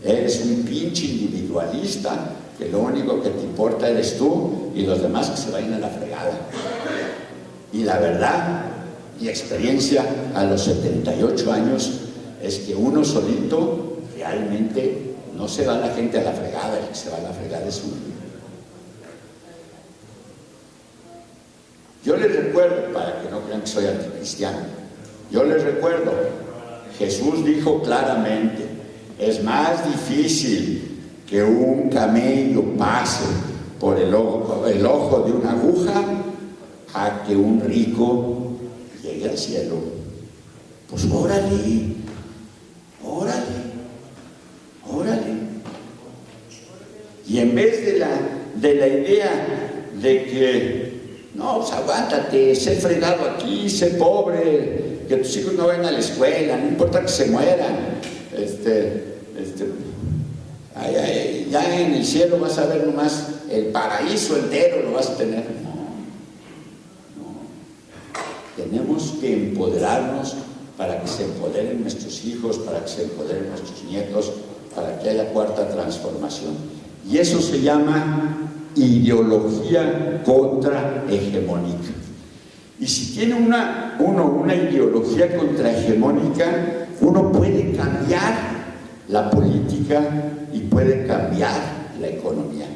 Eres un pinche individualista que lo único que te importa eres tú y los demás que se vayan a la fregada. Y la verdad, mi experiencia a los 78 años es que uno solito realmente no se va la gente a la fregada, el que se va a la fregada es uno. Yo les recuerdo, para que no crean que soy anticristiano, yo les recuerdo, Jesús dijo claramente: es más difícil que un camello pase por el ojo de una aguja a que un rico llegue al cielo. Pues órale, órale, órale. Y en vez de la idea de que no, pues aguántate, sé fregado aquí, sé pobre, que tus hijos no vayan a la escuela, no importa que se mueran, ya en el cielo vas a ver nomás el paraíso entero, lo vas a tener. No. Tenemos que empoderarnos para que se empoderen nuestros hijos, para que se empoderen nuestros nietos, para que haya cuarta transformación. Y eso se llama ideología contrahegemónica. Y si tiene uno una ideología contrahegemónica, uno puede cambiar la política y puede cambiar la economía.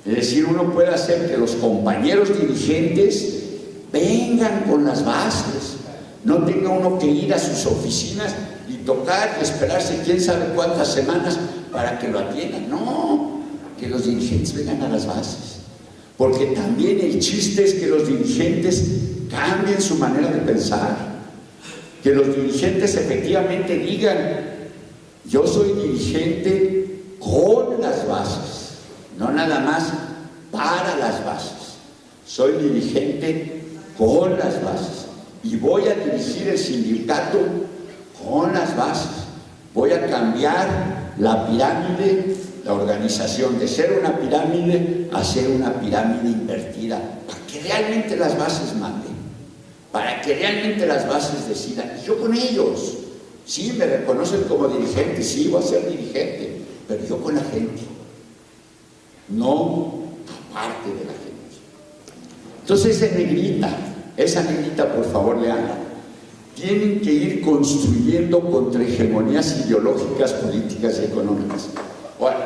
Es decir, uno puede hacer que los compañeros dirigentes vengan con las bases, no tenga uno que ir a sus oficinas y tocar y esperarse quién sabe cuántas semanas para que lo atiendan. No, que los dirigentes vengan a las bases, porque también el chiste es que los dirigentes cambien su manera de pensar, que los dirigentes efectivamente digan: yo soy dirigente con las bases, no nada más para las bases, soy dirigente con las bases y voy a dirigir el sindicato con las bases, voy a cambiar la pirámide, la organización, de ser una pirámide a ser una pirámide invertida, para que realmente las bases manden, para que realmente las bases decidan. Y yo con ellos, sí, me reconocen como dirigente, sí, voy a ser dirigente, pero yo con la gente, no aparte de la gente. Entonces esa negrita, por favor, leanla. Tienen que ir construyendo contrahegemonías ideológicas, políticas y económicas. Bueno,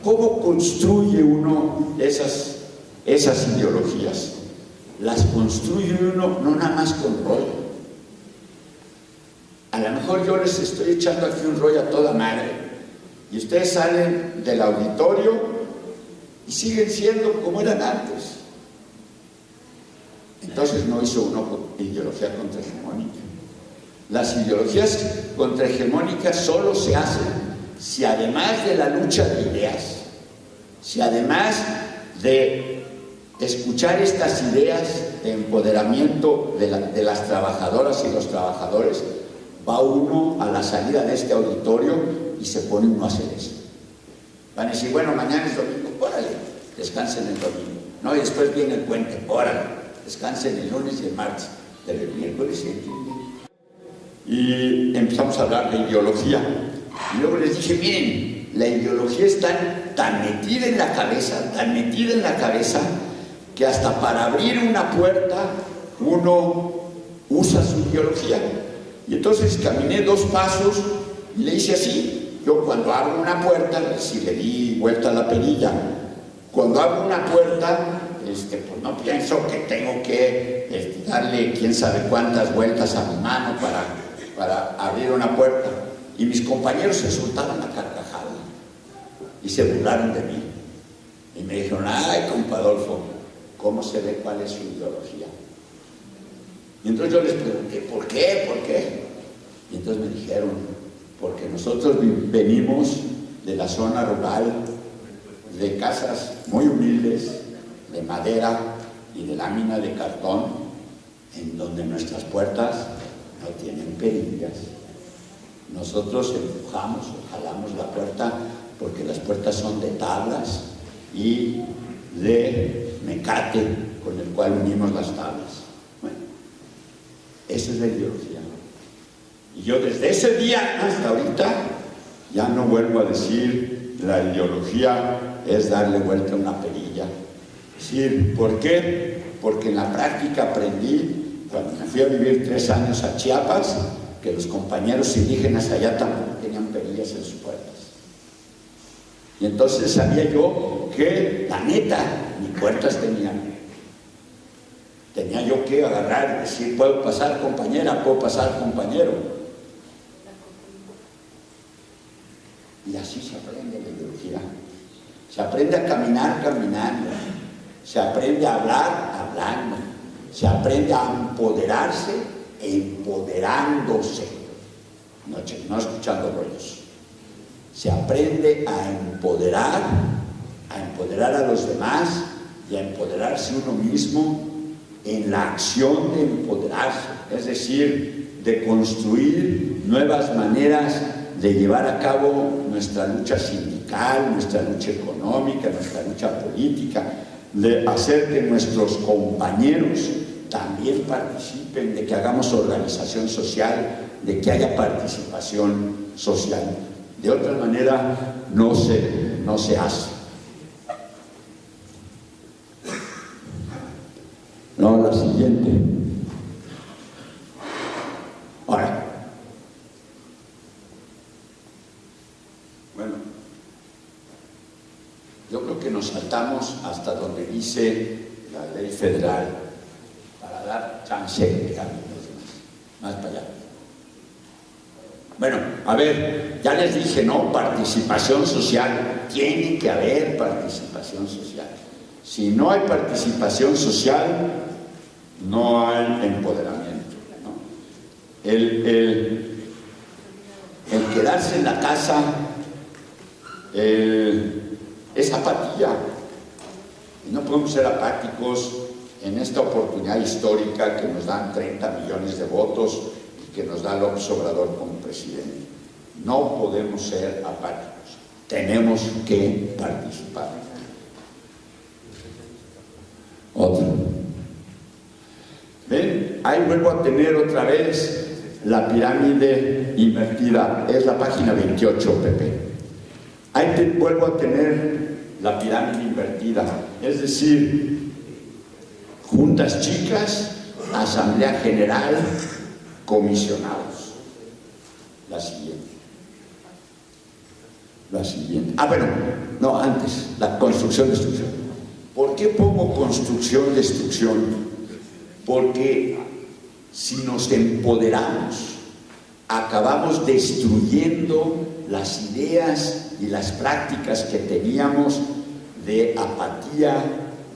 ¿Cómo construye uno esas ideologías? Las construye uno no nada más con rollo. A lo mejor yo les estoy echando aquí un rollo a toda madre y ustedes salen del auditorio y siguen siendo como eran antes. Entonces no hizo uno ideología contrahegemónica. Las ideologías contrahegemónicas solo se hacen si además de la lucha de ideas, si además de escuchar estas ideas de empoderamiento de las trabajadoras y los trabajadores, va uno a la salida de este auditorio y se pone uno a hacer eso. Van a decir, bueno, mañana es domingo, órale, descansen el domingo. No, y después viene el puente, órale, descansen el lunes y el martes, pero el miércoles y empezamos a hablar de ideología. Y luego les dije, miren, la ideología está tan metida en la cabeza, que hasta para abrir una puerta uno usa su ideología. Y entonces caminé 2 pasos y le hice así. Yo cuando abro una puerta, si le di vuelta a la perilla, cuando abro una puerta, pues no pienso que tengo que darle quién sabe cuántas vueltas a mi mano para abrir una puerta. Y mis compañeros se soltaron a carcajada y se burlaron de mí. Y me dijeron, ay, compa Adolfo, ¿cómo se ve cuál es su ideología? Y entonces yo les pregunté, ¿por qué? ¿Por qué? Y entonces me dijeron, porque nosotros venimos de la zona rural, de casas muy humildes, de madera y de lámina de cartón, en donde nuestras puertas no tienen perillas. Nosotros empujamos o jalamos la puerta porque las puertas son de tablas y de mecate con el cual unimos las tablas. Bueno, esa es la ideología. Y yo desde ese día hasta ahorita ya no vuelvo a decir la ideología es darle vuelta a una perilla. Es decir, ¿por qué? Porque en la práctica aprendí, cuando me fui a vivir 3 años a Chiapas, que los compañeros indígenas allá tampoco tenían perillas en sus puertas. Y entonces sabía yo que, la neta, ni puertas tenían. Tenía yo que agarrar y decir, puedo pasar compañera, puedo pasar compañero. Y así se aprende la ideología. Se aprende a caminar caminando. Se aprende a hablar hablando. Se aprende a empoderarse empoderándose, no escuchando rollos. Se aprende a empoderar a los demás y a empoderarse uno mismo en la acción de empoderarse, es decir, de construir nuevas maneras de llevar a cabo nuestra lucha sindical, nuestra lucha económica, nuestra lucha política, de hacer que nuestros compañeros también participen, de que hagamos organización social, de que haya participación social. De otra manera no se hace. No, la siguiente. Ahora, bueno, yo creo que nos saltamos hasta donde dice la ley federal para dar chance de cambio más para allá. Bueno, a ver, ya les dije, ¿no? Participación social. Tiene que haber participación social. Si no hay participación social, no hay empoderamiento, ¿no? El quedarse en la casa es apatía. Y no podemos ser apáticos en esta oportunidad histórica que nos dan 30 millones de votos y que nos da López Obrador como presidente. No podemos ser apáticos. Tenemos que participar. Otro. ¿Ven? Ahí vuelvo a tener otra vez la pirámide invertida. Es la página 28, Pepe. Ahí vuelvo a tener la pirámide invertida. Es decir, juntas chicas, asamblea general, comisionados. La siguiente. Bueno, no, antes, la construcción-destrucción. ¿Por qué pongo construcción-destrucción? Porque si nos empoderamos, acabamos destruyendo las ideas y las prácticas que teníamos de apatía,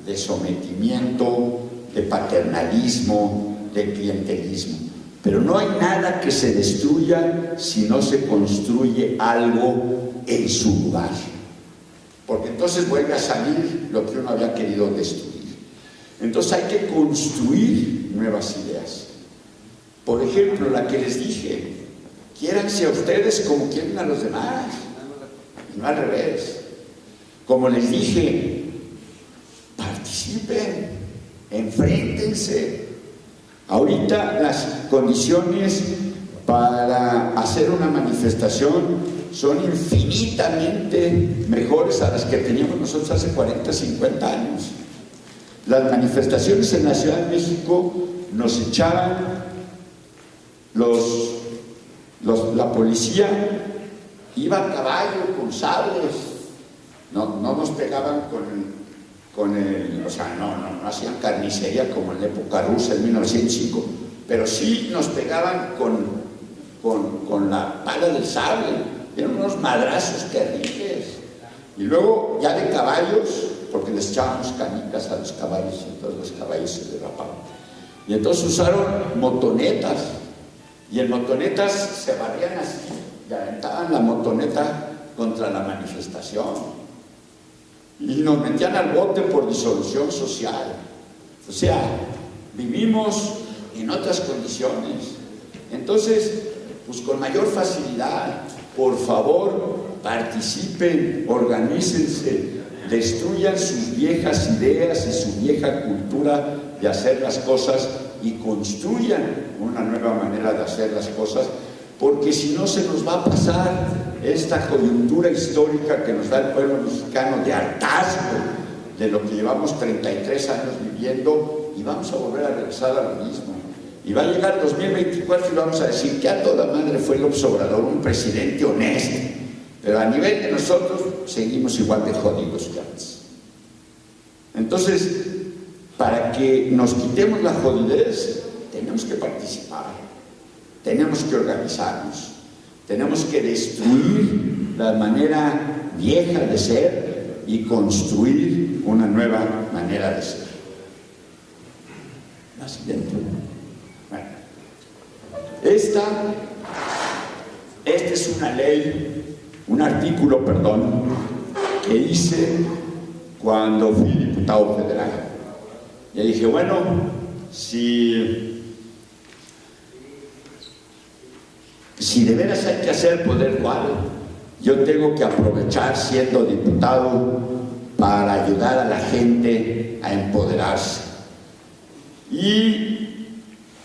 de sometimiento, de paternalismo, de clientelismo. Pero no hay nada que se destruya si no se construye algo en su lugar, porque entonces vuelve a salir lo que uno había querido destruir. Entonces hay que construir nuevas ideas. Por ejemplo, la que les dije, quiéranse a ustedes como quieren a los demás, no al revés. Como les dije, participen, enfréntense. Ahorita las condiciones para hacer una manifestación son infinitamente mejores a las que teníamos nosotros hace 40, 50 años. Las manifestaciones en la Ciudad de México nos echaban la policía, iba a caballo con sables, no nos pegaban o sea, no hacían carnicería como en la época rusa en 1905, pero sí nos pegaban con la pala del sable. Eran unos madrazos terribles. Y luego ya de caballos, porque les echábamos canicas a los caballos y todos los caballos se derrapaban. Y entonces usaron motonetas, y en motonetas se barrían así y aventaban la motoneta contra la manifestación y nos metían al bote por disolución social. O sea, vivimos en otras condiciones. Entonces, pues con mayor facilidad, por favor, participen, organícense, destruyan sus viejas ideas y su vieja cultura de hacer las cosas y construyan una nueva manera de hacer las cosas, porque si no se nos va a pasar esta coyuntura histórica que nos da el pueblo mexicano de hartazgo de lo que llevamos 33 años viviendo, y vamos a volver a regresar a lo mismo. Y va a llegar 2024 y vamos a decir que a toda madre fue López Obrador un presidente honesto, pero a nivel de nosotros seguimos igual de jodidos que antes. Entonces, para que nos quitemos la jodidez, tenemos que participar, tenemos que organizarnos, tenemos que destruir la manera vieja de ser y construir una nueva manera de ser. La siguiente. Bueno, esta es una ley, un artículo, perdón, que hice cuando fui diputado federal. Y dije, bueno, si de veras hay que hacer poder dual, yo tengo que aprovechar siendo diputado para ayudar a la gente a empoderarse. Y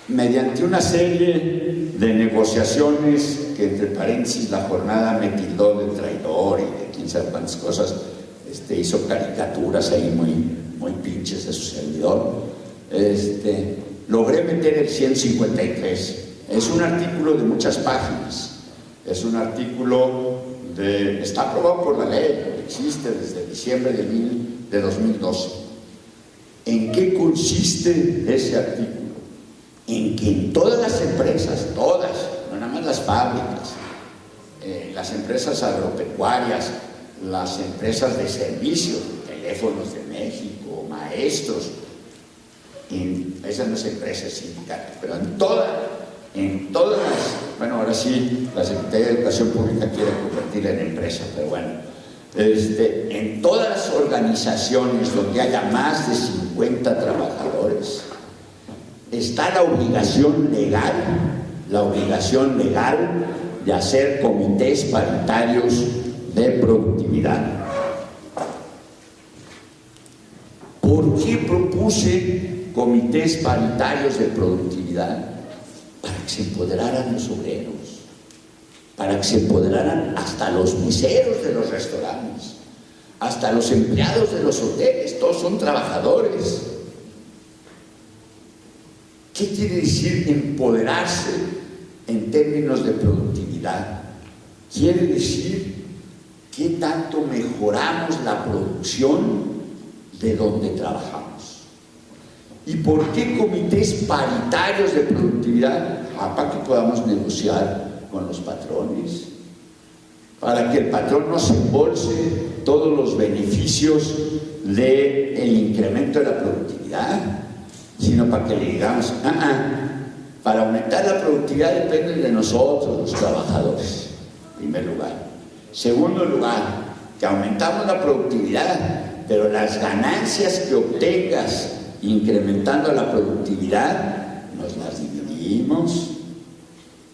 mediante una serie de negociaciones, que entre paréntesis la jornada me tildó de traidor y de quién sabe cuántas cosas, hizo caricaturas ahí muy pinches de su servidor, logré meter el 153. Es un artículo de muchas páginas, es un artículo está aprobado por la ley, existe desde diciembre de 2012. ¿En qué consiste ese artículo? En que en todas las empresas, todas, no nada más las fábricas, las empresas agropecuarias, las empresas de servicios, Teléfonos de México, maestros, esas no es empresas sindicales, pero en todas las, bueno, ahora sí, la Secretaría de Educación Pública quiere convertirla en empresa, pero bueno, en todas las organizaciones donde haya más de 50 trabajadores, está la obligación legal de hacer comités paritarios de productividad. ¿Por qué propuse comités paritarios de productividad? Para que se empoderaran los obreros, para que se empoderaran hasta los meseros de los restaurantes, hasta los empleados de los hoteles, todos son trabajadores. ¿Qué quiere decir empoderarse en términos de productividad? Quiere decir ¿qué tanto mejoramos la producción de donde trabajamos? ¿Y por qué comités paritarios de productividad? Para que podamos negociar con los patrones, para que el patrón no se embolse todos los beneficios del incremento de la productividad, sino para que le digamos, para aumentar la productividad depende de nosotros, los trabajadores, en primer lugar. Segundo lugar, que aumentamos la productividad, pero las ganancias que obtengas incrementando la productividad, nos las dividimos.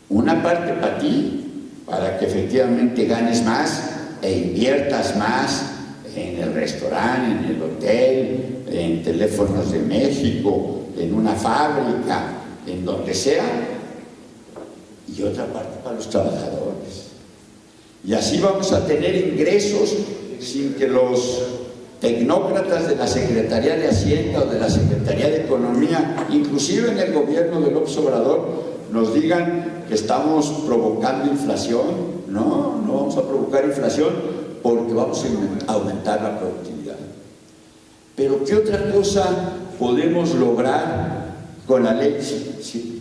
Una parte para ti, para que efectivamente ganes más e inviertas más en el restaurante, en el hotel, en Teléfonos de México, en una fábrica, en donde sea, y otra parte para los trabajadores. Y así vamos a tener ingresos sin que los tecnócratas de la Secretaría de Hacienda o de la Secretaría de Economía, inclusive en el gobierno de López Obrador, nos digan que estamos provocando inflación. No, no vamos a provocar inflación porque vamos a aumentar la productividad. Pero ¿qué otra cosa podemos lograr con la ley? Si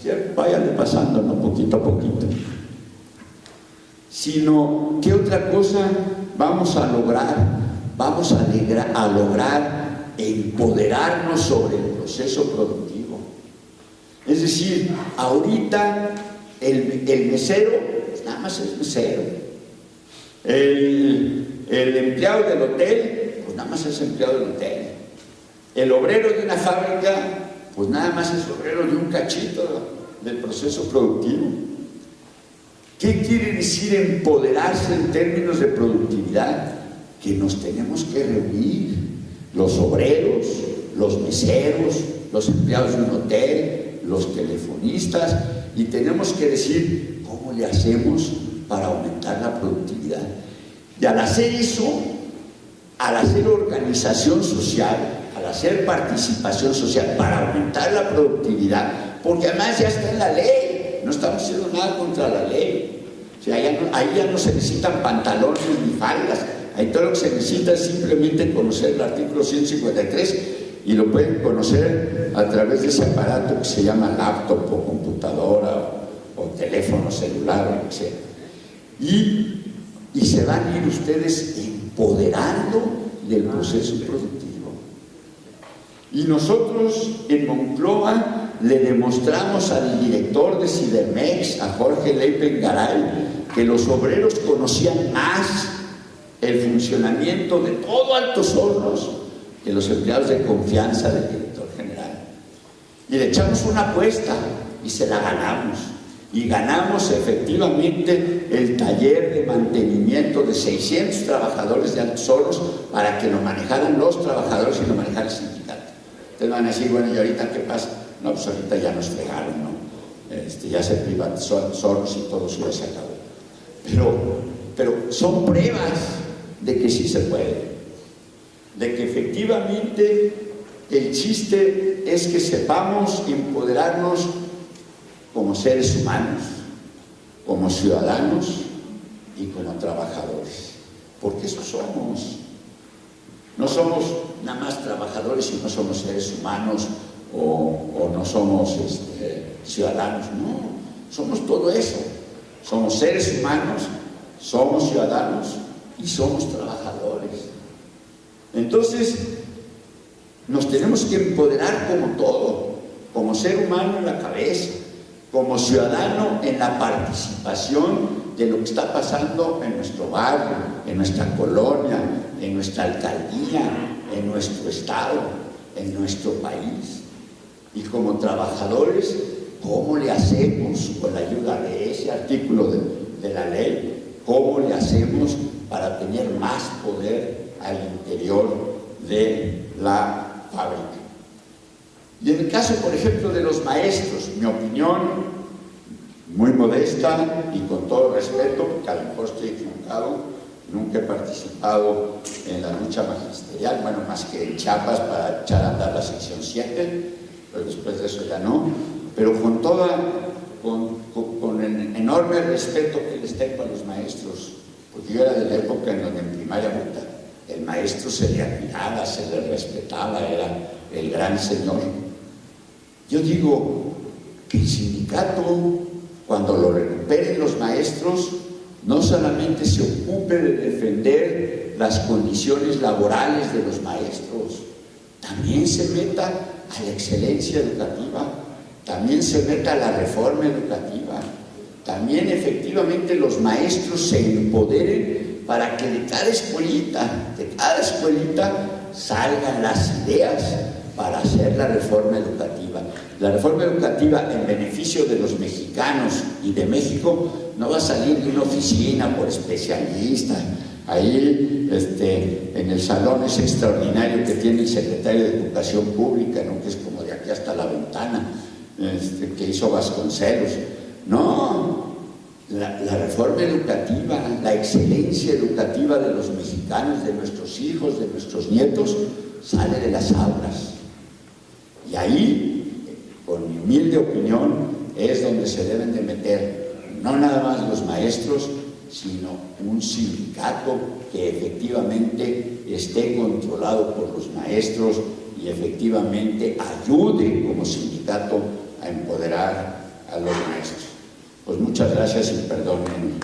quieren, váyanle pasando, ¿no? Poquito a poquito. Sino, ¿qué otra cosa vamos a lograr? Vamos a lograr empoderarnos sobre el proceso productivo. Es decir, ahorita el mesero, pues nada más es mesero. El empleado del hotel, pues nada más es empleado del hotel. El obrero de una fábrica, pues nada más es obrero de un cachito del proceso productivo. ¿Qué quiere decir empoderarse en términos de productividad? Que nos tenemos que reunir, los obreros, los meseros, los empleados de un hotel, los telefonistas, y tenemos que decir cómo le hacemos para aumentar la productividad. Y al hacer eso, al hacer organización social, al hacer participación social para aumentar la productividad, porque además ya está en la ley, no estamos haciendo nada contra la ley. O sea, ahí ya no se necesitan pantalones ni faldas. Ahí todo lo que se necesita es simplemente conocer el artículo 153 y lo pueden conocer a través de ese aparato que se llama laptop o computadora o teléfono celular o lo que sea. Y se van a ir ustedes empoderando del proceso productivo. Y nosotros en Monclova le demostramos al director de Cibermex, a Jorge Leipen Garay, que los obreros conocían más el funcionamiento de todo Altos Hornos que los empleados de confianza del director general. Y le echamos una apuesta y se la ganamos. Y ganamos efectivamente el taller de mantenimiento de 600 trabajadores de Altos Hornos para que lo manejaran los trabajadores y lo manejara el sindicato. Ustedes van a decir, bueno, ¿y ahorita qué pasa? No, pues ahorita ya nos fregaron, ¿no? Ya se privatizó Altos Hornos y todo eso ya se acabó. Pero son pruebas de que sí se puede, de que efectivamente el chiste es que sepamos empoderarnos como seres humanos, como ciudadanos y como trabajadores, porque eso somos. No somos nada más trabajadores y no somos seres humanos o no somos ciudadanos, no, somos todo eso. Somos seres humanos, somos ciudadanos y somos trabajadores. Entonces, nos tenemos que empoderar como todo, como ser humano en la cabeza, como ciudadano en la participación de lo que está pasando en nuestro barrio, en nuestra colonia, en nuestra alcaldía, en nuestro estado, en nuestro país. Y como trabajadores, ¿cómo le hacemos con la ayuda de ese artículo de la ley? ¿Cómo le hacemos para tener más poder al interior de la fábrica? Y en el caso, por ejemplo, de los maestros, mi opinión, muy modesta y con todo respeto, porque a lo mejor estoy equivocado, nunca he participado en la lucha magisterial, bueno, más que en Chiapas para echar a andar la sección 7, pero después de eso ya no, pero con el enorme respeto que les tengo a los maestros, porque yo era de la época en donde en primaria el maestro se le admiraba, se le respetaba, era el gran señor. Yo digo que el sindicato, cuando lo recuperen los maestros, no solamente se ocupe de defender las condiciones laborales de los maestros, también se meta a la excelencia educativa, también se meta a la reforma educativa, también efectivamente los maestros se empoderen para que de cada escuelita salgan las ideas para hacer la reforma educativa. La reforma educativa en beneficio de los mexicanos y de México no va a salir de una oficina por especialistas. Ahí en el salón ese extraordinario que tiene el secretario de Educación Pública, ¿no? Que es como de aquí hasta la ventana, que hizo Vasconcelos. No, la reforma educativa, la excelencia educativa de los mexicanos, de nuestros hijos, de nuestros nietos, sale de las aulas. Y ahí, con mi humilde opinión, es donde se deben de meter no nada más los maestros, sino un sindicato que efectivamente esté controlado por los maestros y efectivamente ayude como sindicato a empoderar a los maestros. Pues muchas gracias y perdonen.